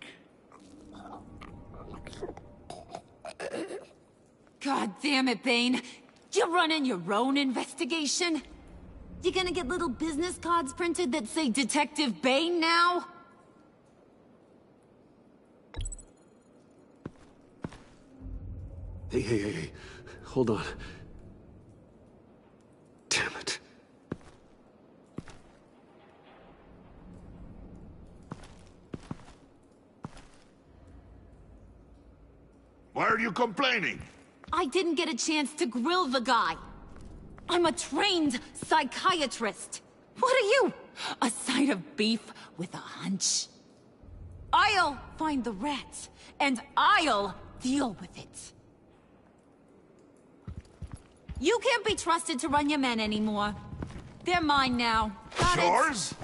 God damn it, Bane. You running your own investigation? You gonna get little business cards printed that say Detective Bane now? Hey. Hold on. Damn it. Why are you complaining? I didn't get a chance to grill the guy. I'm a trained psychiatrist. What are you? A side of beef with a hunch? I'll find the rat, and I'll deal with it. You can't be trusted to run your men anymore. They're mine now. Got Yours?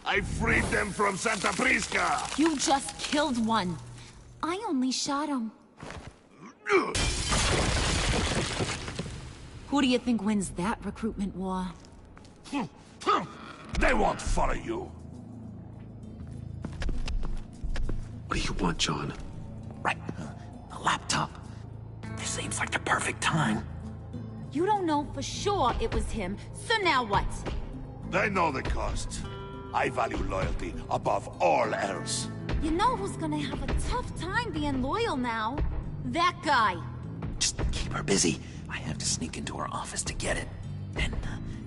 I freed them from Santa Prisca! You just killed one. I only shot him. Who do you think wins that recruitment war? They won't follow you. What do you want, John? Right, a laptop. This seems like the perfect time. You don't know for sure it was him, so now what? They know the cost. I value loyalty above all else. You know who's gonna have a tough time being loyal now? That guy. Just keep her busy. I have to sneak into her office to get it. And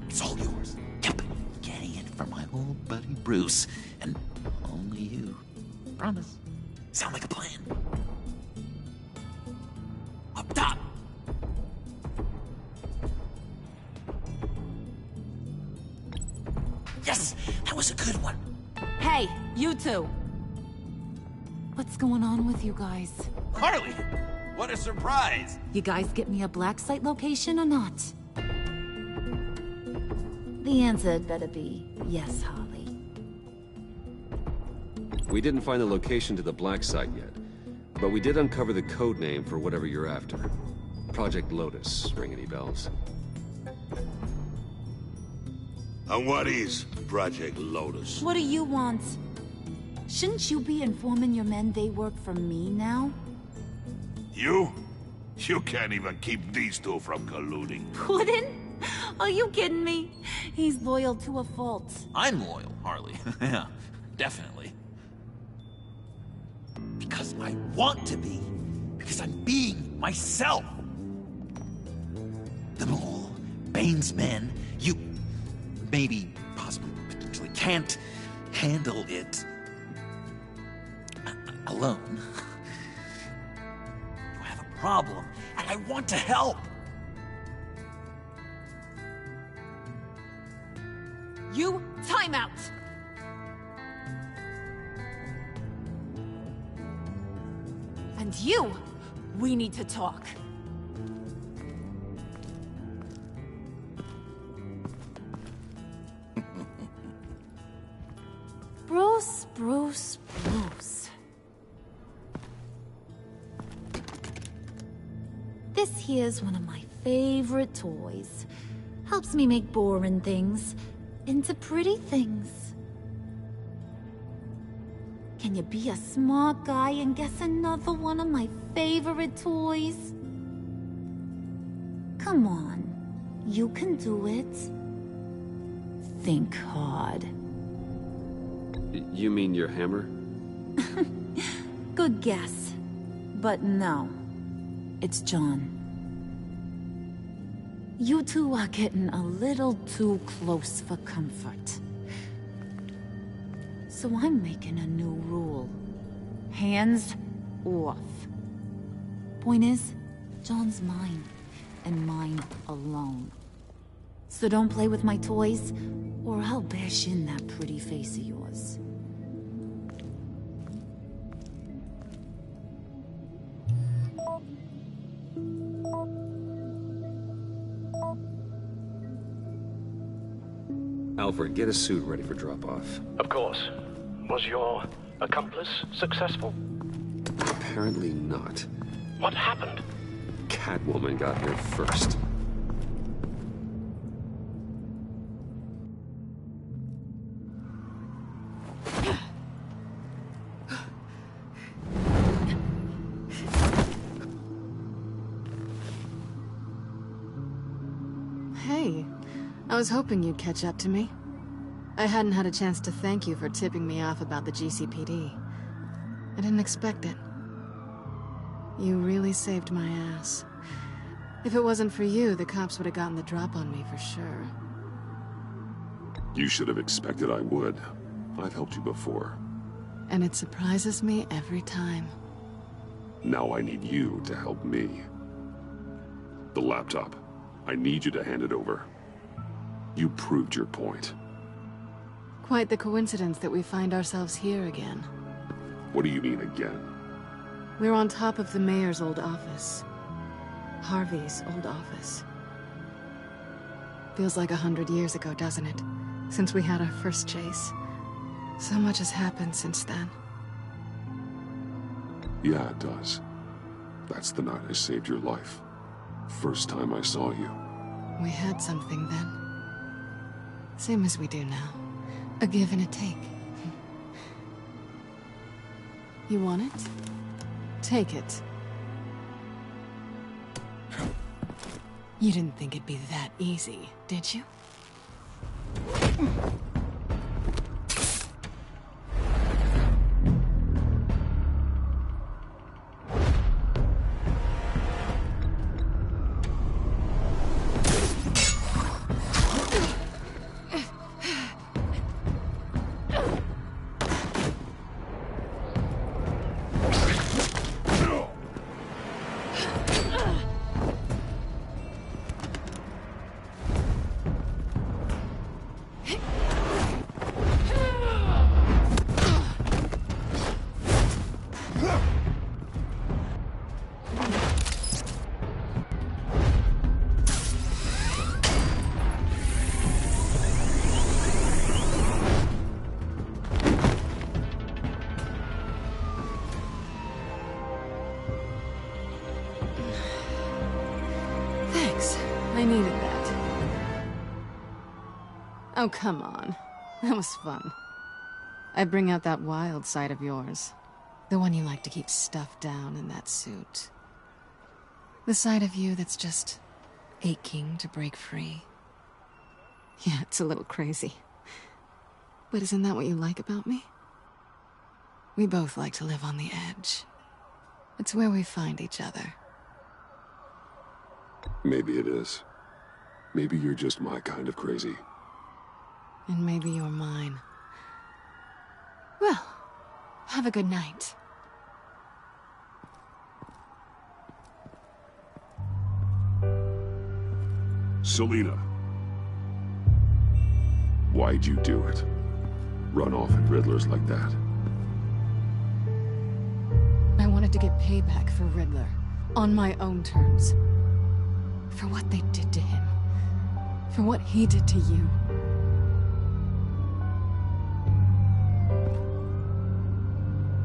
it's all yours. Yep, getting it from my old buddy Bruce. And only you. Promise. Sound like a plan? Up top! Yes! That was a good one! Hey, you two. What's going on with you guys? Harley! What a surprise! You guys get me a black site location or not? The answer had better be yes, Harley. We didn't find the location to the black site yet, but we did uncover the code name for whatever you're after. Project Lotus. Ring any bells? And what is Project Lotus? What do you want? Shouldn't you be informing your men they work for me now? You? You can't even keep these two from colluding. Puddin'? Are you kidding me? He's loyal to a fault. I'm loyal, Harley. Yeah, definitely. Because I want to be. Because I'm being myself. The Mole, Bane's men, you maybe, possibly, potentially can't handle it alone. You have a problem, and I want to help. You, time out! And you, we need to talk. Bruce. This here's one of my favorite toys. Helps me make boring things into pretty things. Can you be a smart guy and guess another one of my favorite toys? Come on, you can do it. Think hard. You mean your hammer? Good guess. But no. It's John. You two are getting a little too close for comfort. So I'm making a new rule. Hands off. Point is, John's mine, and mine alone. So don't play with my toys, or I'll bash in that pretty face of yours. Alfred, get a suit ready for drop-off. Of course. Was your accomplice successful? Apparently not. What happened? Catwoman got here first. Hey, I was hoping you'd catch up to me. I hadn't had a chance to thank you for tipping me off about the GCPD. I didn't expect it. You really saved my ass. If it wasn't for you, the cops would have gotten the drop on me for sure. You should have expected I would. I've helped you before. And it surprises me every time. Now I need you to help me. The laptop. I need you to hand it over. You proved your point. Quite the coincidence that we find ourselves here again. What do you mean again? We're on top of the mayor's old office. Harvey's old office. Feels like 100 years ago, doesn't it? Since we had our first chase. So much has happened since then. Yeah, it does. That's the night I saved your life. First time I saw you. We had something then. Same as we do now. A give and a take. You want it? Take it. You didn't think it'd be that easy, did you? I needed that. Oh, come on. That was fun. I bring out that wild side of yours. The one you like to keep stuffed down in that suit. The side of you that's just aching to break free. Yeah, it's a little crazy. But isn't that what you like about me? We both like to live on the edge. It's where we find each other. Maybe it is. Maybe you're just my kind of crazy. And maybe you're mine. Well, have a good night. Selina. Why'd you do it? Run off at Riddlers like that? I wanted to get payback for Riddler. On my own terms. For what they did to him. For what he did to you.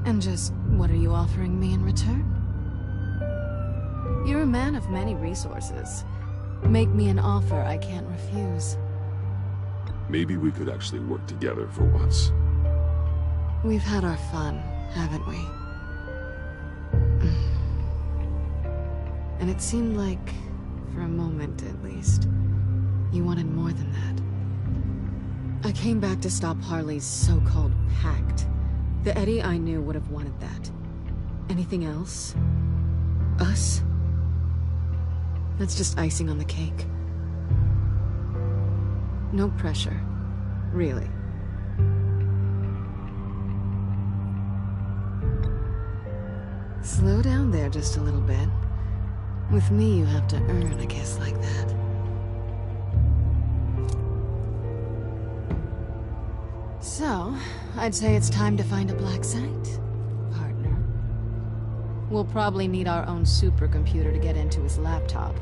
And just, what are you offering me in return? You're a man of many resources. Make me an offer I can't refuse. Maybe we could actually work together for once. We've had our fun, haven't we? And it seemed like, for a moment at least, you wanted more than that. I came back to stop Harley's so-called pact. The Eddie I knew would have wanted that. Anything else? Us? That's just icing on the cake. No pressure. Really. Slow down there just a little bit. With me, you have to earn a kiss like that. So, I'd say it's time to find a black site, partner. We'll probably need our own supercomputer to get into his laptop.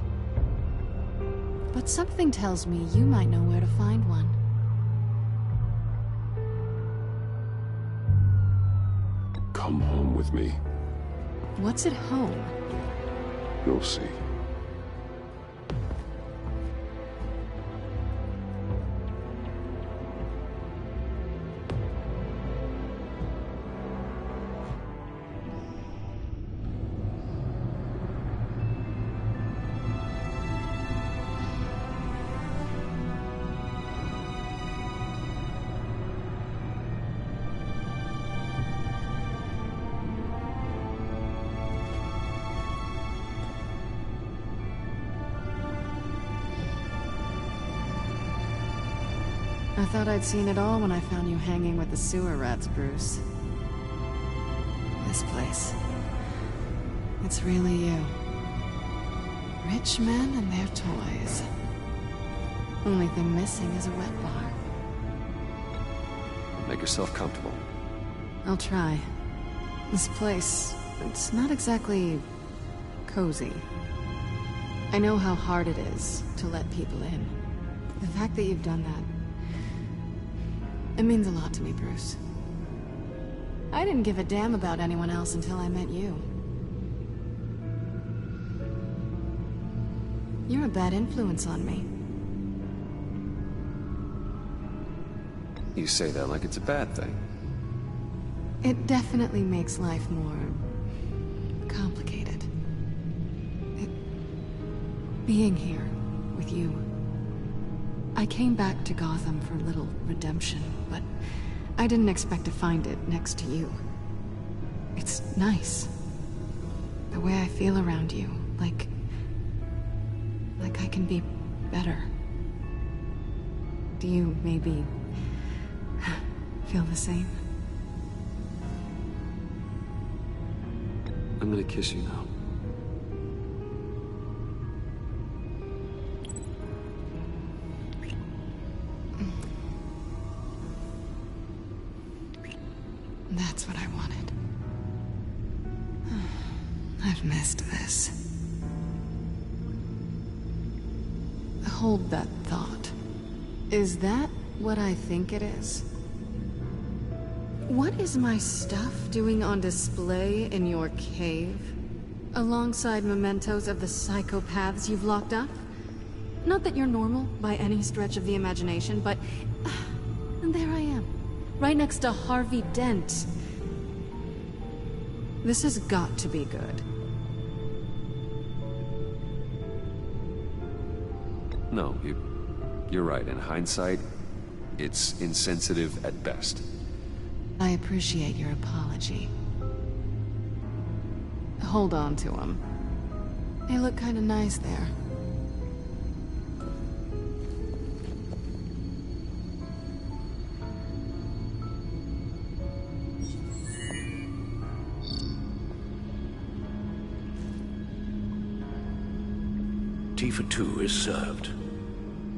But something tells me you might know where to find one. Come home with me. What's at home? You'll see. I thought I'd seen it all when I found you hanging with the sewer rats, Bruce. This place. It's really you. Rich men and their toys. Only thing missing is a wet bar. Make yourself comfortable. I'll try. This place, it's not exactly cozy. I know how hard it is to let people in. The fact that you've done that, it means a lot to me, Bruce. I didn't give a damn about anyone else until I met you. You're a bad influence on me. You say that like it's a bad thing. It definitely makes life more complicated. Being here with you. I came back to Gotham for a little redemption, but I didn't expect to find it next to you. It's nice. The way I feel around you, like I can be better. Do you maybe feel the same? I'm gonna kiss you now. That's what I wanted. I've missed this. Hold that thought. Is that what I think it is? What is my stuff doing on display in your cave? Alongside mementos of the psychopaths you've locked up? Not that you're normal by any stretch of the imagination, but... and there I am. Right next to Harvey Dent. This has got to be good. No, you're right. In hindsight, it's insensitive at best. I appreciate your apology. Hold on to them. They look kinda nice there. Tea for two is served.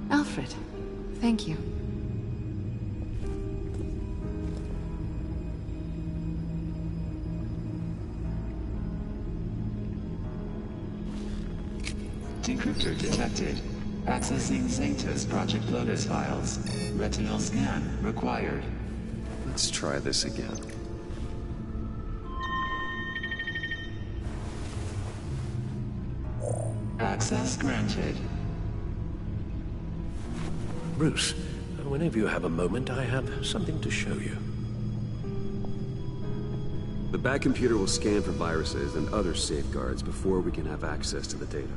Alfred, thank you. Decryptor detected. Accessing Zeta's Project Lotus files. Retinal scan required. Let's try this again. Access granted. Bruce, whenever you have a moment, I have something to show you. The back computer will scan for viruses and other safeguards before we can have access to the data.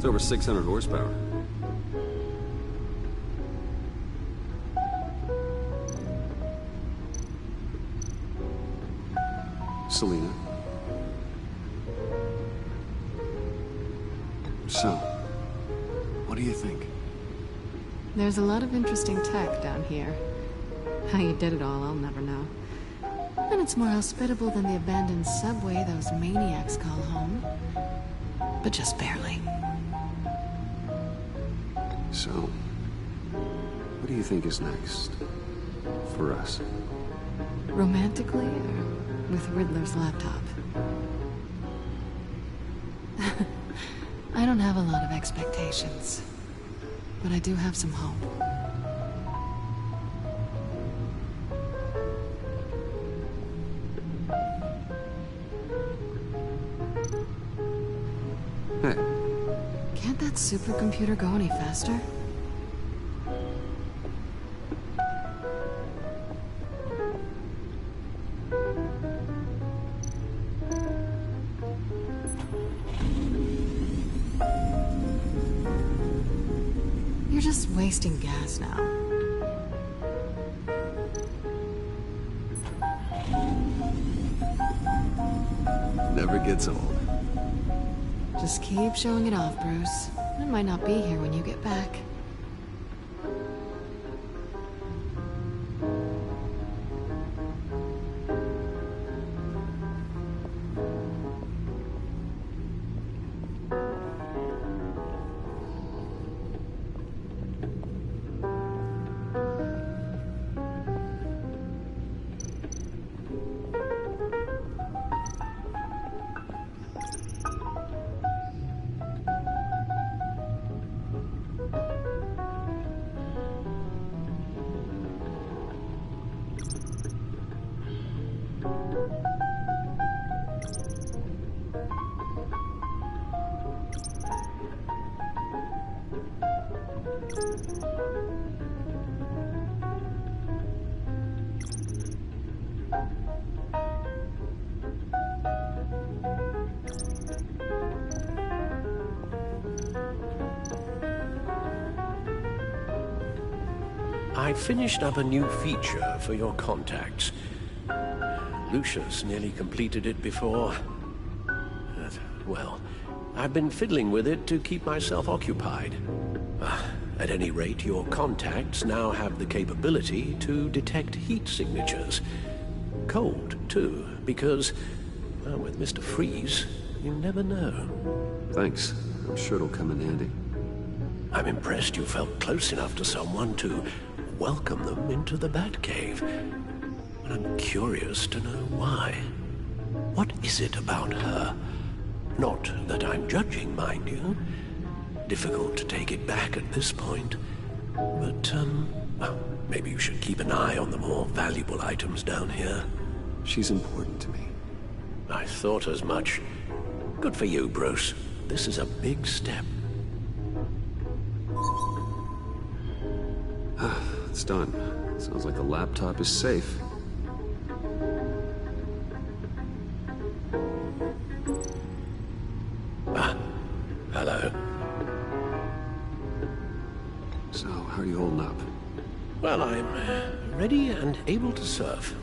It's over 600 horsepower. Selina. So, what do you think? There's a lot of interesting tech down here. How you did it all, I'll never know. And it's more hospitable than the abandoned subway those maniacs call home. But just barely. So, what do you think is next? For us? Romantically, or with Riddler's laptop? I don't have a lot of expectations. But I do have some hope. Hey. Can't that supercomputer go any faster? You're just wasting gas now. Never gets old. Just keep showing it off, Bruce. I might not be here when you get back. I finished up a new feature for your contacts. Lucius nearly completed it before. Well, I've been fiddling with it to keep myself occupied. At any rate, your contacts now have the capability to detect heat signatures. Cold, too, because, well, with Mr. Freeze, you never know. Thanks. I'm sure it'll come in handy. I'm impressed you felt close enough to someone to welcome them into the Batcave. But I'm curious to know why. What is it about her? Not that I'm judging, mind you. Difficult to take it back at this point. But, well, maybe you should keep an eye on the more valuable items down here. She's important to me. I thought as much. Good for you, Bruce. This is a big step. It's done. Sounds like the laptop is safe. Hello. So, how are you holding up? Well, I'm ready and able to serve.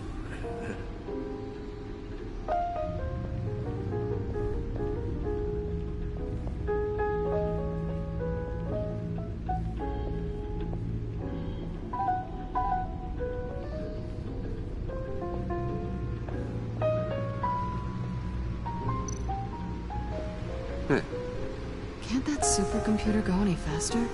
Hey. Can't that supercomputer go any faster?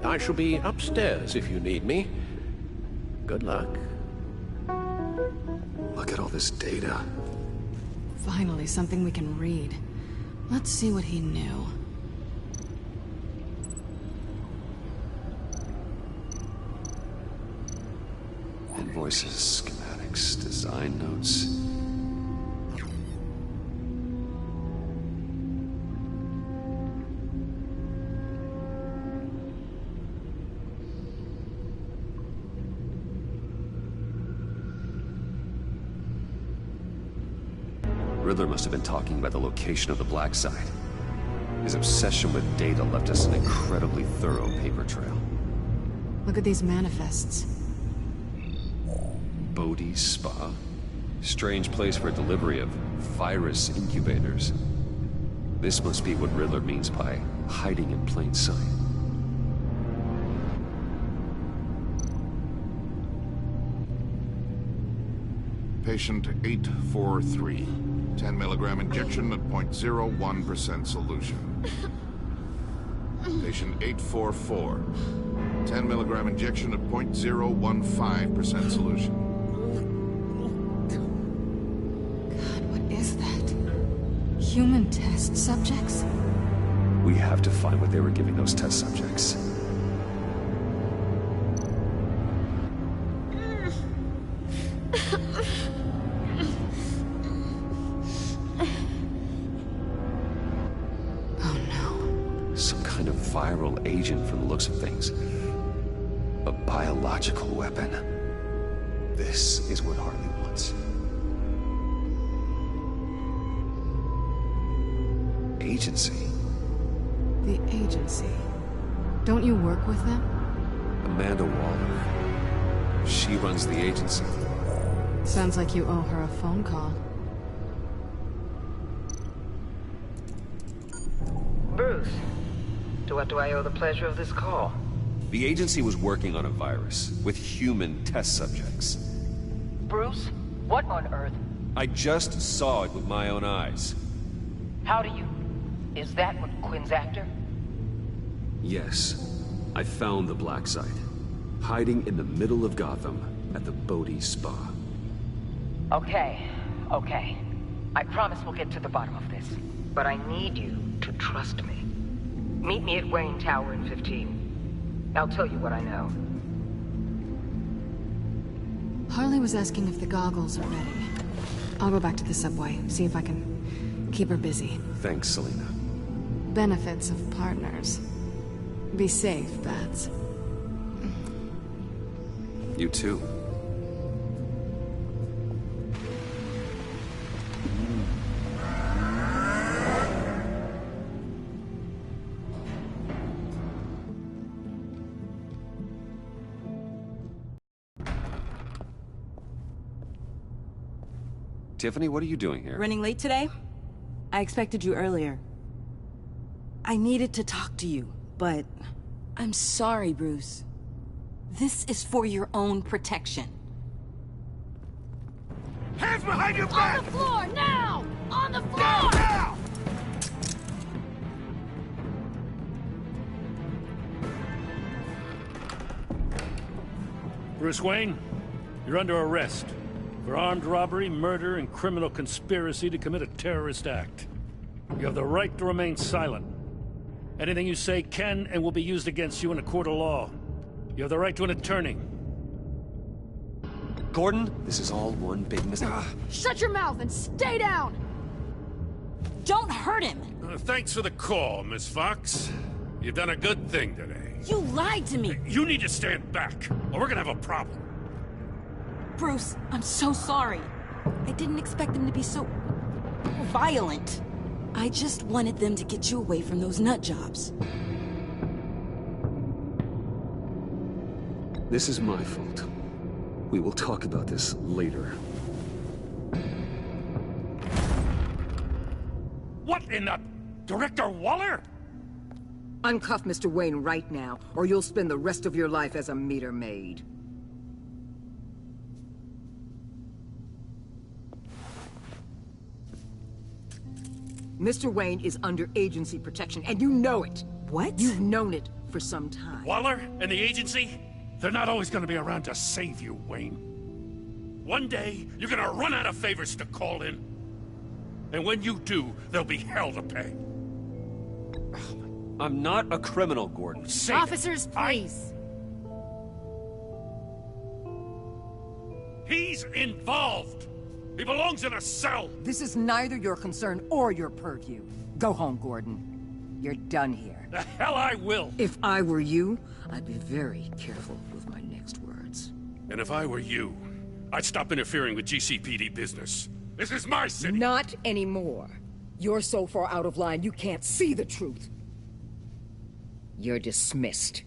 I shall be upstairs if you need me. Good luck. Look at all this data. Finally, something we can read. Let's see what he knew. Invoices, schematics, design notes. Riddler must have been talking about the location of the black site. His obsession with data left us an incredibly thorough paper trail. Look at these manifests. Bodhi's Spa? Strange place for delivery of virus incubators. This must be what Riddler means by hiding in plain sight. Patient 843. 10 milligram injection at 0.01% solution. Patient 844. 10 milligram injection at 0.015% solution. God, what is that? Human test subjects? We have to find what they were giving those test subjects. Viral agent from the looks of things. A biological weapon. This is what Harley wants. Agency. The agency. Don't you work with them? Amanda Waller. She runs the agency. Sounds like you owe her a phone call. Bruce. To what do I owe the pleasure of this call? The agency was working on a virus with human test subjects. Bruce? What on earth? I just saw it with my own eyes. How do you... Is that what Quinn's after? Yes. I found the black site. Hiding in the middle of Gotham at the Bodhi Spa. Okay. I promise we'll get to the bottom of this. But I need you to trust me. Meet me at Wayne Tower in 15. I'll tell you what I know. Harley was asking if the goggles are ready. I'll go back to the subway, see if I can keep her busy. Thanks, Selina. Benefits of partners. Be safe, Bats. You too. Tiffany, what are you doing here? Running late today? I expected you earlier. I needed to talk to you, but... I'm sorry, Bruce. This is for your own protection. Hands behind your back! On the floor, now! On the floor! Down, now! Bruce Wayne, you're under arrest for armed robbery, murder, and criminal conspiracy to commit a terrorist act. You have the right to remain silent. Anything you say can and will be used against you in a court of law. You have the right to an attorney. Gordon, this is all one big mistake. Shut your mouth and stay down! Don't hurt him! Thanks for the call, Miss Fox. You've done a good thing today. You lied to me! You need to stand back, or we're gonna have a problem. Bruce, I'm so sorry. I didn't expect them to be so... violent. I just wanted them to get you away from those nut jobs. This is my fault. We will talk about this later. What in the... Director Waller? Uncuff Mr. Wayne right now, or you'll spend the rest of your life as a meter maid. Mr. Wayne is under agency protection, and you know it. What? You've known it for some time. Waller and the agency? They're not always gonna be around to save you, Wayne. One day, you're gonna run out of favors to call in. And when you do, there'll be hell to pay. I'm not a criminal, Gordon. Officers, please. He's involved! He belongs in a cell! This is neither your concern or your purview. Go home, Gordon. You're done here. The hell I will! If I were you, I'd be very careful with my next words. And if I were you, I'd stop interfering with GCPD business. This is my city! Not anymore. You're so far out of line, you can't see the truth. You're dismissed.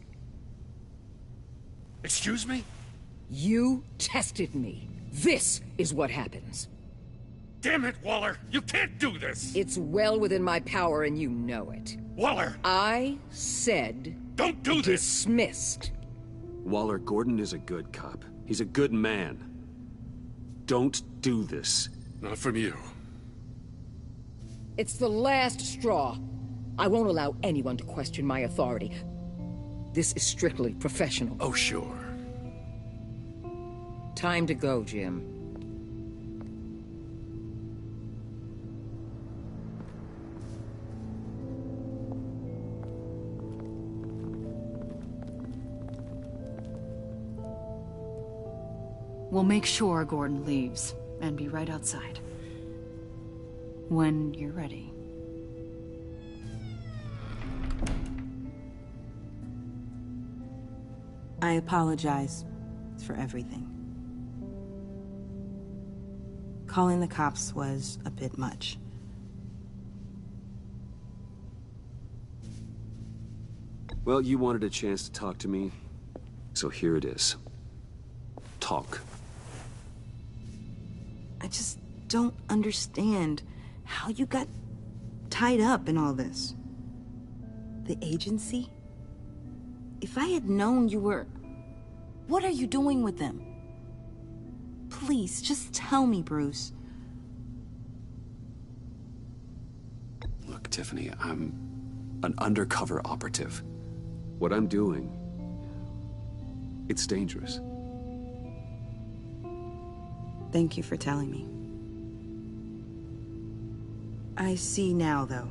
Excuse me? You tested me. This is what happens. Damn it, Waller! You can't do this! It's well within my power and you know it. Waller! I said... Don't do this! Dismissed. Waller, Gordon is a good cop. He's a good man. Don't do this. Not from you. It's the last straw. I won't allow anyone to question my authority. This is strictly professional. Oh, sure. Time to go, Jim. We'll make sure Gordon leaves, and be right outside. When you're ready. I apologize for everything. Calling the cops was a bit much. Well, you wanted a chance to talk to me, so here it is. Talk. I just don't understand how you got tied up in all this. The agency? If I had known you were... What are you doing with them? Please, just tell me, Bruce. Look, Tiffany, I'm an undercover operative. What I'm doing, it's dangerous. Thank you for telling me. I see now, though.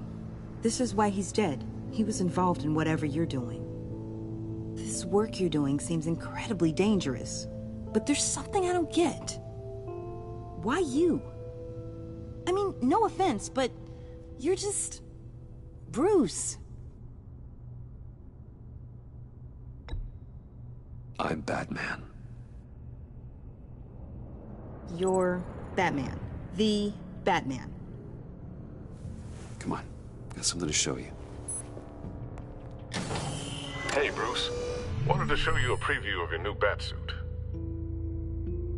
This is why he's dead. He was involved in whatever you're doing. This work you're doing seems incredibly dangerous. But there's something I don't get. Why you? I mean, no offense, but you're just... Bruce. I'm Batman. You're Batman. The Batman. Come on, got something to show you. Hey, Bruce. Wanted to show you a preview of your new batsuit.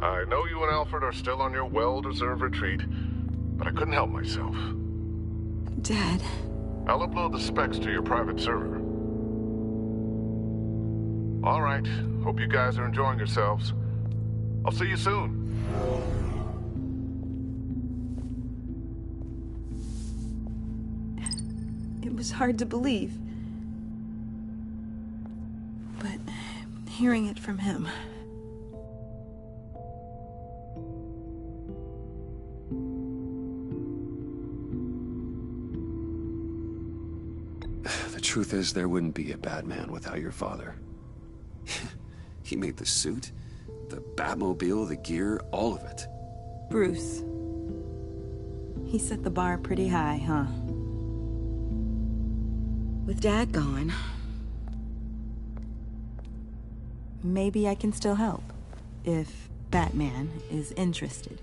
I know you and Alfred are still on your well-deserved retreat, but I couldn't help myself. Dad. I'll upload the specs to your private server. All right. Hope you guys are enjoying yourselves. I'll see you soon. It was hard to believe. But hearing it from him... The truth is, there wouldn't be a Batman without your father. He made the suit, the Batmobile, the gear, all of it. Bruce. He set the bar pretty high, huh? With Dad gone... maybe I can still help. If Batman is interested.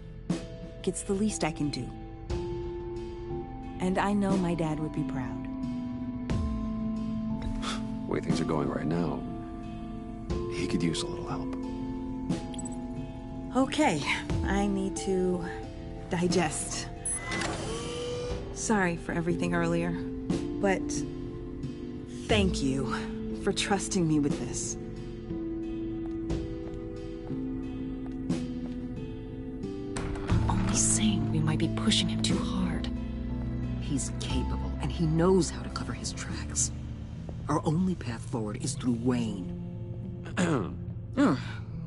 It's the least I can do. And I know my dad would be proud. The way things are going right now, he could use a little help. Okay, I need to digest. Sorry for everything earlier, but thank you for trusting me with this. I'm only saying we might be pushing him too hard. He's capable, and he knows how to cover his tracks. Our only path forward is through Wayne.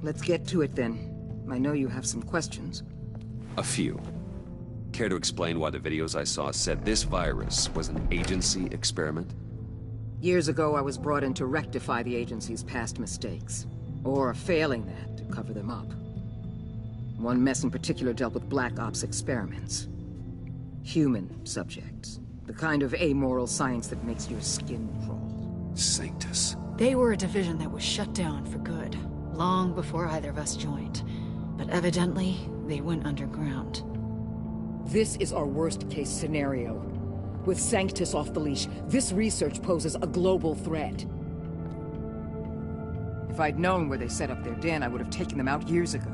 Let's get to it then. I know you have some questions. A few. Care to explain why the videos I saw said this virus was an agency experiment? Years ago, I was brought in to rectify the agency's past mistakes. Or failing that, to cover them up. One mess in particular dealt with Black Ops experiments. Human subjects. The kind of amoral science that makes your skin crawl. Sanctus. They were a division that was shut down for good, long before either of us joined. But evidently, they went underground. This is our worst-case scenario. With Sanctus off the leash, this research poses a global threat. If I'd known where they set up their den, I would have taken them out years ago.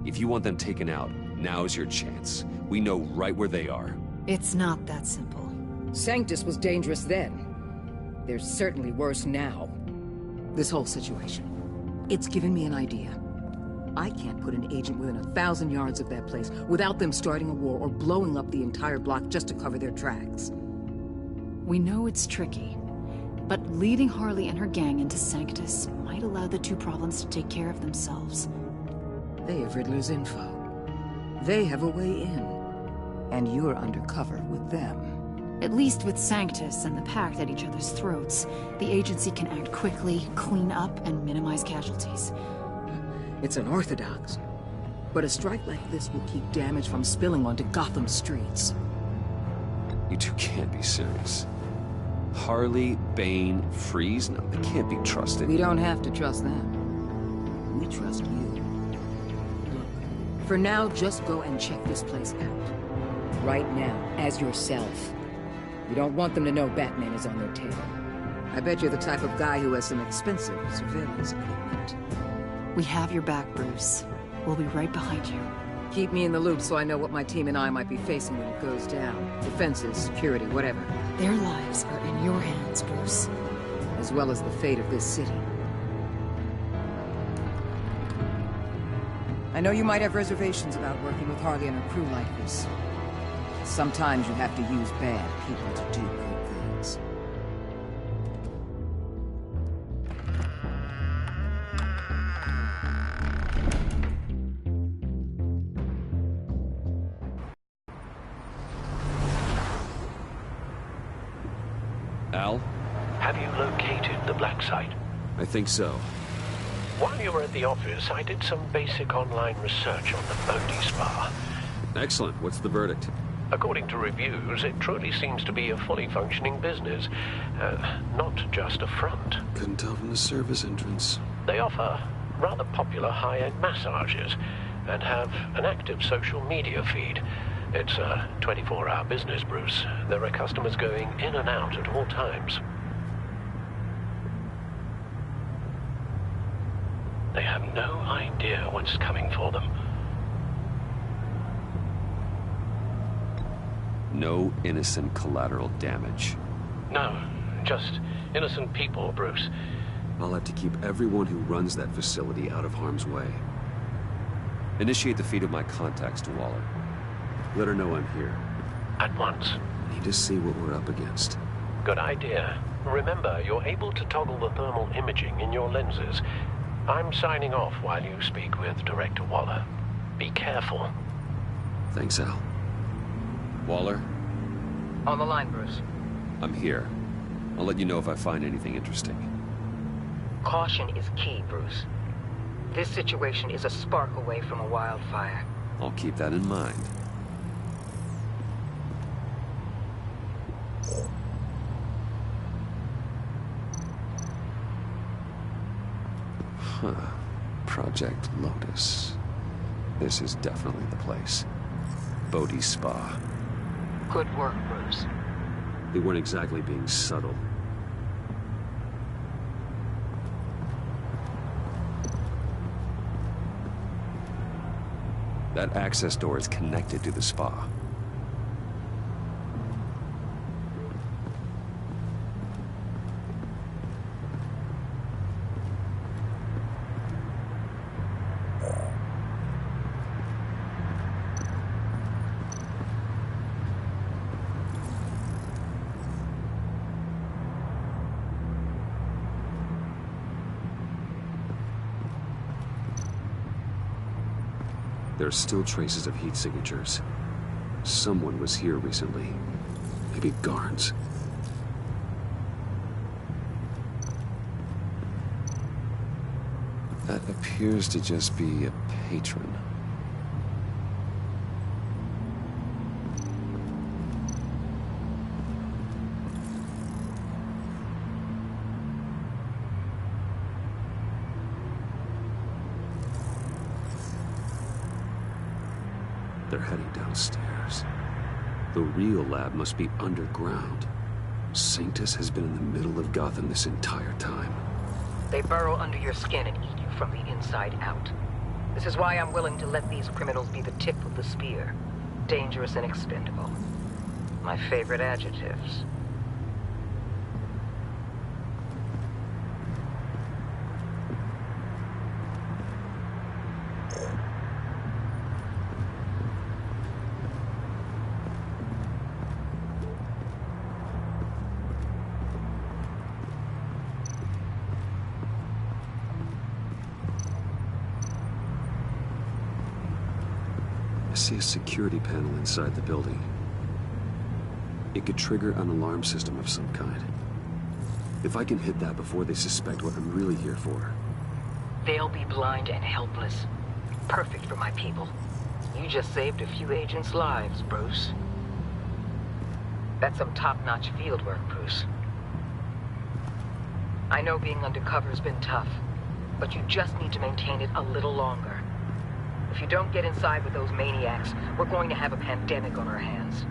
If you want them taken out, now's your chance. We know right where they are. It's not that simple. Sanctus was dangerous then. They're certainly worse now. This whole situation, it's given me an idea. I can't put an agent within 1,000 yards of that place without them starting a war or blowing up the entire block just to cover their tracks. We know it's tricky, but leading Harley and her gang into Sanctus might allow the two problems to take care of themselves. They have Riddler's info. They have a way in. And you're undercover with them. At least with Sanctus and the Pact at each other's throats, the agency can act quickly, clean up, and minimize casualties. It's unorthodox, but a strike like this will keep damage from spilling onto Gotham streets. You two can't be serious. Harley, Bane, Freeze? No, they can't be trusted. We don't have to trust them. We trust you. Look, for now, just go and check this place out. Right now, as yourself. You don't want them to know Batman is on their tail. I bet you're the type of guy who has some expensive surveillance equipment. We have your back, Bruce. We'll be right behind you. Keep me in the loop so I know what my team and I might be facing when it goes down. Defenses, security, whatever. Their lives are in your hands, Bruce. As well as the fate of this city. I know you might have reservations about working with Harley and her crew like this. Sometimes you have to use bad people to do good things. Al? Have you located the black site? I think so. While you were at the office, I did some basic online research on the Bodhi Spa. Excellent. What's the verdict? According to reviews, it truly seems to be a fully functioning business, not just a front. Couldn't tell from the service entrance. They offer rather popular high-end massages and have an active social media feed. It's a 24-hour business, Bruce. There are customers going in and out at all times. They have no idea what's coming for them. No innocent collateral damage. No, just innocent people, Bruce. I'll have to keep everyone who runs that facility out of harm's way. Initiate the feed of my contacts to Waller. Let her know I'm here. At once. Need to see what we're up against. Good idea. Remember, you're able to toggle the thermal imaging in your lenses. I'm signing off while you speak with Director Waller. Be careful. Thanks, Al. Waller? On the line, Bruce. I'm here. I'll let you know if I find anything interesting. Caution is key, Bruce. This situation is a spark away from a wildfire. I'll keep that in mind. Huh. Project Lotus. This is definitely the place. Bodhi Spa. Good work, Bruce. They weren't exactly being subtle. That access door is connected to the spa. There are still traces of heat signatures. Someone was here recently. Maybe guards. That appears to just be a patron. They're heading downstairs. The real lab must be underground. Sanctus has been in the middle of Gotham this entire time. They burrow under your skin and eat you from the inside out. This is why I'm willing to let these criminals be the tip of the spear. Dangerous and expendable. My favorite adjectives. I see a security panel inside the building. It could trigger an alarm system of some kind. If I can hit that before they suspect what I'm really here for. They'll be blind and helpless. Perfect for my people. You just saved a few agents' lives, Bruce. That's some top-notch field work, Bruce. I know being undercover's been tough, but you just need to maintain it a little longer. If you don't get inside with those maniacs, we're going to have a pandemic on our hands.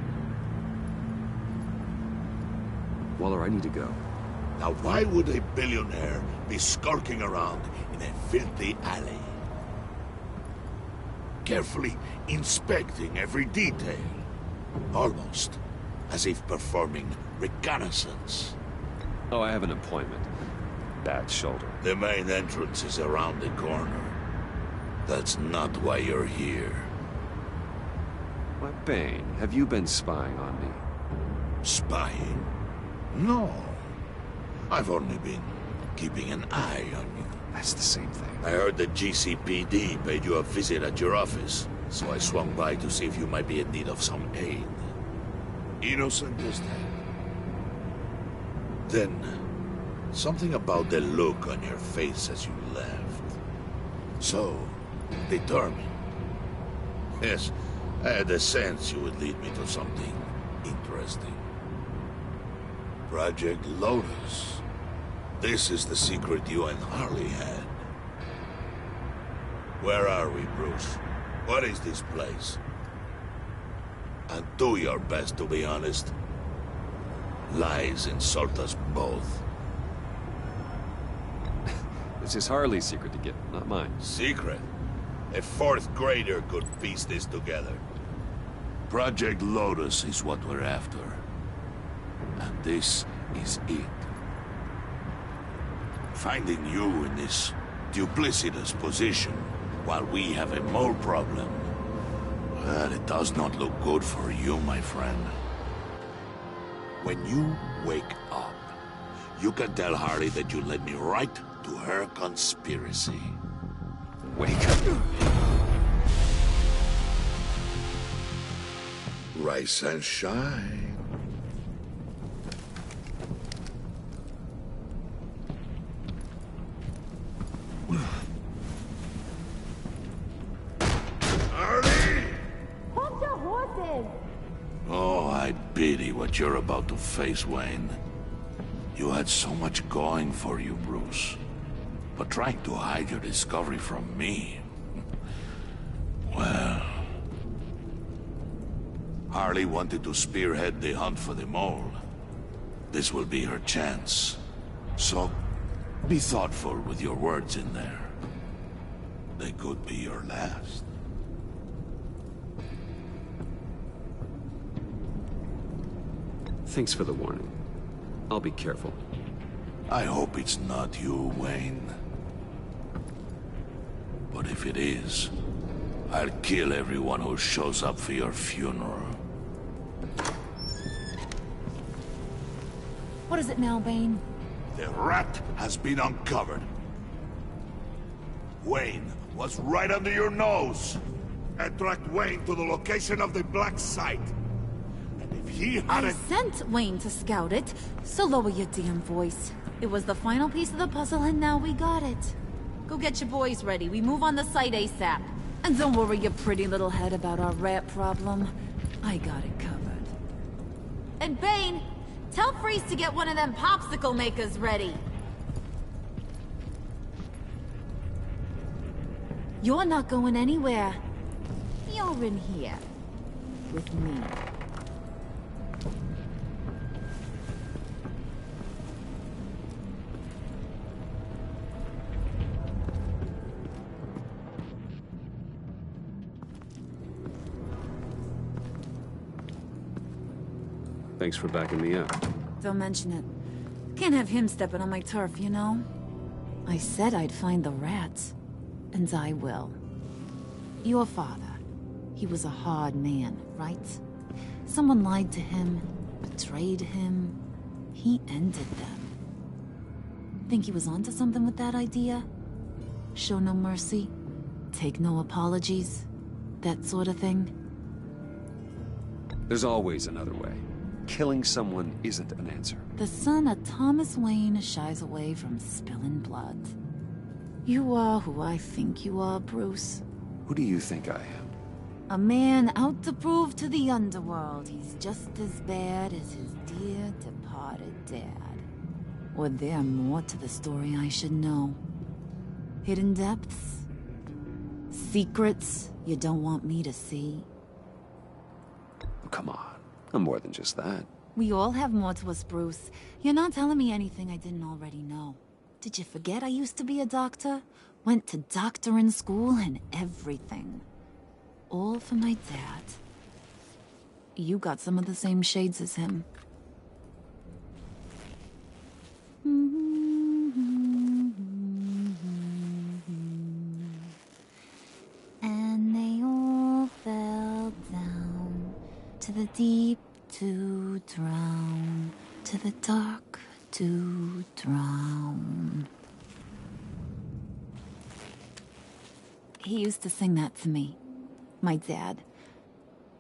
Waller, I need to go. Now why would a billionaire be skulking around in a filthy alley? Carefully inspecting every detail. Almost as if performing reconnaissance. Oh, I have an appointment. Bad shoulder. The main entrance is around the corner. That's not why you're here. Why, Bane, have you been spying on me? Spying? No. I've only been keeping an eye on you. That's the same thing. I heard the GCPD paid you a visit at your office, so I swung by to see if you might be in need of some aid. Innocent as that. Then, something about the look on your face as you left. So, determined. Yes, I had a sense you would lead me to something interesting. Project Lotus. This is the secret you and Harley had. Where are we, Bruce? What is this place? And do your best to be honest. Lies insult us both. This is Harley's secret to get, not mine. Secret? A fourth grader could piece this together. Project Lotus is what we're after. And this is it. Finding you in this duplicitous position while we have a mole problem. Well, it does not look good for you, my friend. When you wake up, you can tell Harley that you led me right to her conspiracy. Wake up. Rise and shine. Harley! Hold your horses! Oh, I pity what you're about to face, Wayne. You had so much going for you, Bruce. But trying to hide your discovery from me... Well... Harley wanted to spearhead the hunt for the mole. This will be her chance. So, be thoughtful with your words in there. They could be your last. Thanks for the warning. I'll be careful. I hope it's not you, Wayne. But if it is, I'll kill everyone who shows up for your funeral. What is it now, Bane? The rat has been uncovered. Wayne was right under your nose. I tracked Wayne to the location of the black site. And if he I hadn't... sent Wayne to scout it, so lower your damn voice. It was the final piece of the puzzle and now we got it. Go get your boys ready. We move on the site ASAP. And don't worry your pretty little head about our rat problem. I got it covered. And Bane, tell Freeze to get one of them popsicle makers ready. You're not going anywhere. You're in here. With me. Thanks for backing me up. Don't mention it. Can't have him stepping on my turf, you know? I said I'd find the rats. And I will. Your father. He was a hard man, right? Someone lied to him, betrayed him. He ended them. Think he was onto something with that idea? Show no mercy? Take no apologies? That sort of thing? There's always another way. Killing someone isn't an answer. The son of Thomas Wayne shies away from spilling blood. You are who I think you are, Bruce. Who do you think I am? A man out to prove to the underworld he's just as bad as his dear departed dad. Or there more to the story I should know. Hidden depths? Secrets you don't want me to see? Oh, come on. I'm more than just that. We all have more to us, Bruce. You're not telling me anything I didn't already know. Did you forget I used to be a doctor? Went to doctoring school and everything. All for my dad. You got some of the same shades as him. And they all fell down to the deep to drown, to the dark to drown. He used to sing that to me. My dad.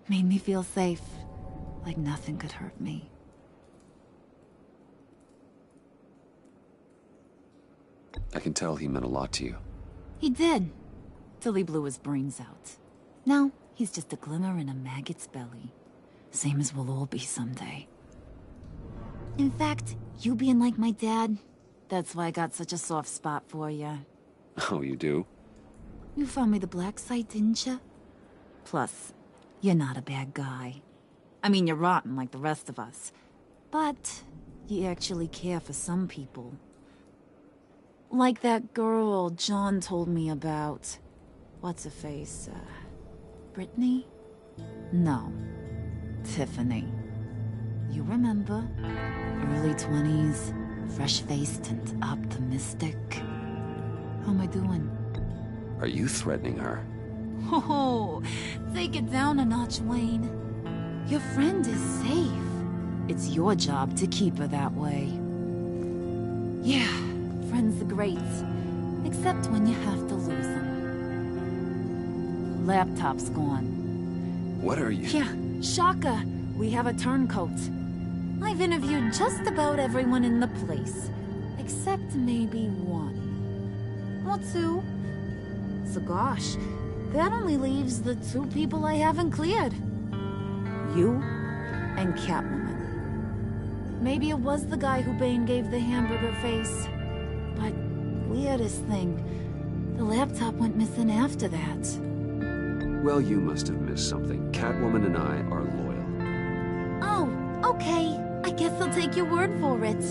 Made me feel safe, like nothing could hurt me. I can tell he meant a lot to you. He did, till he blew his brains out. Now, he's just a glimmer in a maggot's belly. Same as we'll all be someday. In fact, you being like my dad, that's why I got such a soft spot for you. Oh, you do? You found me the black site, didn't you? Plus, you're not a bad guy. I mean, you're rotten like the rest of us. But you actually care for some people. Like that girl John told me about. What's her face? Brittany? No. Tiffany. You remember? Early 20s, fresh-faced and optimistic. How am I doing? Are you threatening her? Oh, take it down a notch, Wayne. Your friend is safe. It's your job to keep her that way. Yeah, friends are great. Except when you have to lose them. Laptop's gone. What are you? Yeah, shocker. We have a turncoat. I've interviewed just about everyone in the place. Except maybe one. Or two. So gosh, that only leaves the two people I haven't cleared. You and Catwoman. Maybe it was the guy who Bane gave the hamburger face. But weirdest thing, the laptop went missing after that. Well, you must have missed something. Catwoman and I are loyal. Oh, okay. I guess I'll take your word for it.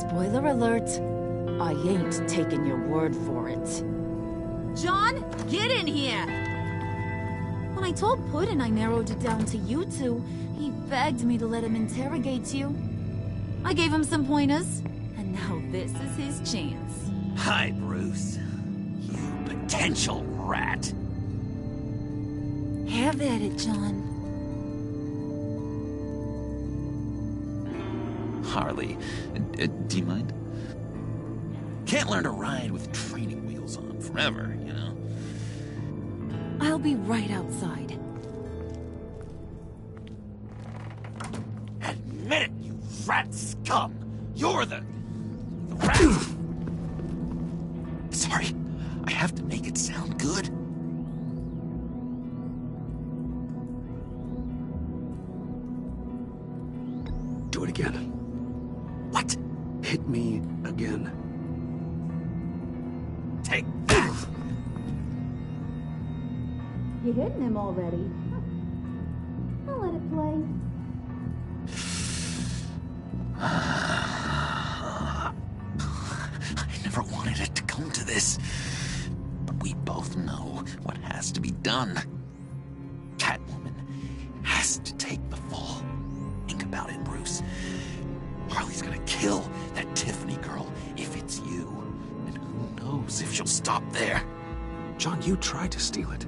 Spoiler alert, I ain't taking your word for it. John, get in here! When I told Puddin' I narrowed it down to you two, he begged me to let him interrogate you. I gave him some pointers, and now this is his chance. Hi, Bruce. You potential rat. Have at it, John. Harley, do you mind? Can't learn to ride with training wheels on forever, you know? I'll be right outside. Admit it, you rat scum! You're the rat! sorry. I have to make it sound good. Do it again. What? Hit me again. Take that! You're hitting him already. I'll let it play. I never wanted it to come to this. But we both know what has to be done. Catwoman has to take the fall. Think about it, Bruce. Harley's gonna kill that Tiffany girl if it's you. And who knows if she'll stop there. John, you tried to steal it.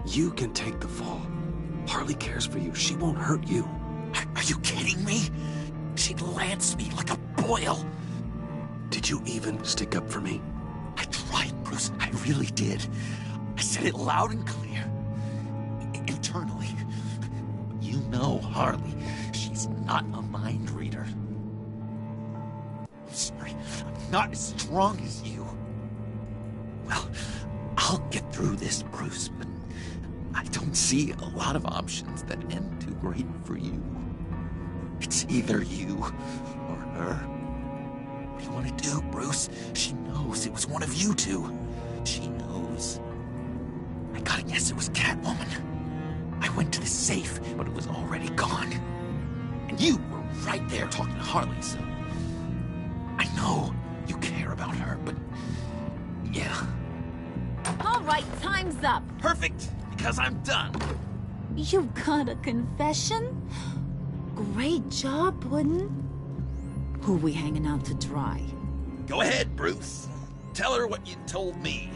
You can take the fall. Harley cares for you. She won't hurt you. Are you kidding me? She'd lance me like a boil. Did you even stick up for me? I tried, Bruce. I really did. I said it loud and clear. Internally. You know Harley. She's not a mind reader. I'm sorry. I'm not as strong as you. Well, I'll get through this, Bruce, but I don't see a lot of options that end too great for you. It's either you or her. What do you want to do, Bruce? She knows it was one of you two. She knows. I gotta guess it was Catwoman. I went to the safe, but it was already gone. And you were right there talking to Harley, so... I know you care about her, but... yeah. All right, time's up. Perfect, because I'm done. You got a confession? Great job, Puddin'. Who we hanging out to dry? Go ahead, Bruce. Tell her what you told me.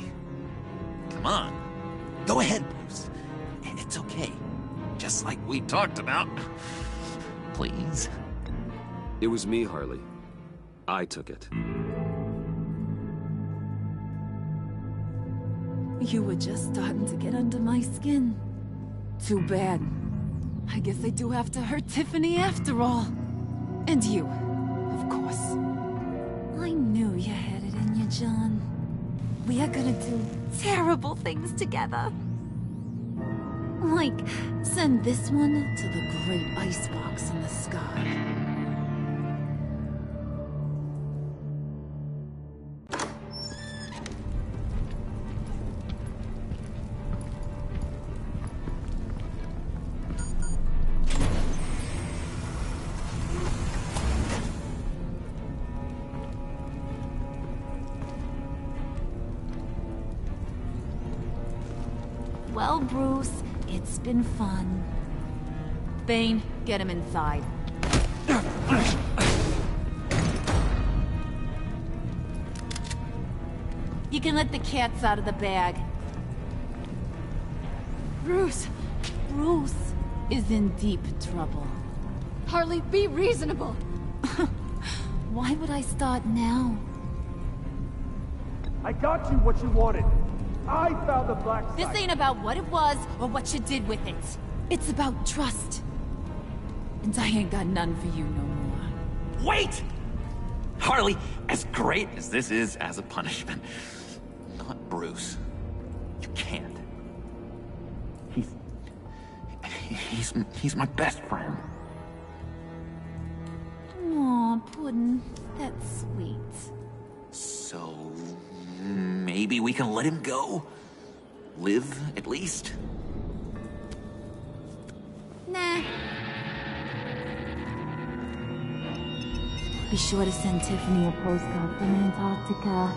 Come on. Go ahead, Bruce. It's okay. Just like we talked about. Please. It was me, Harley. I took it. You were just starting to get under my skin. Too bad. I guess I do have to hurt Tiffany after all. And you, of course. I knew you had it in you, John. We are gonna do terrible things together. Like, send this one to the great icebox in the sky. Well, Bruce, it's been fun. Bane, get him inside. You can let the cats out of the bag. Bruce! Bruce is in deep trouble. Harley, be reasonable! Why would I start now? I got you what you wanted. I found the black site. This ain't about what it was or what you did with it. It's about trust. And I ain't got none for you no more. Wait! Harley, as great as this is as a punishment, not Bruce. You can't. He's my best friend. Aw, Puddin', that's sweet. So... maybe we can let him go? Live, at least? Nah. Be sure to send Tiffany a postcard from Antarctica.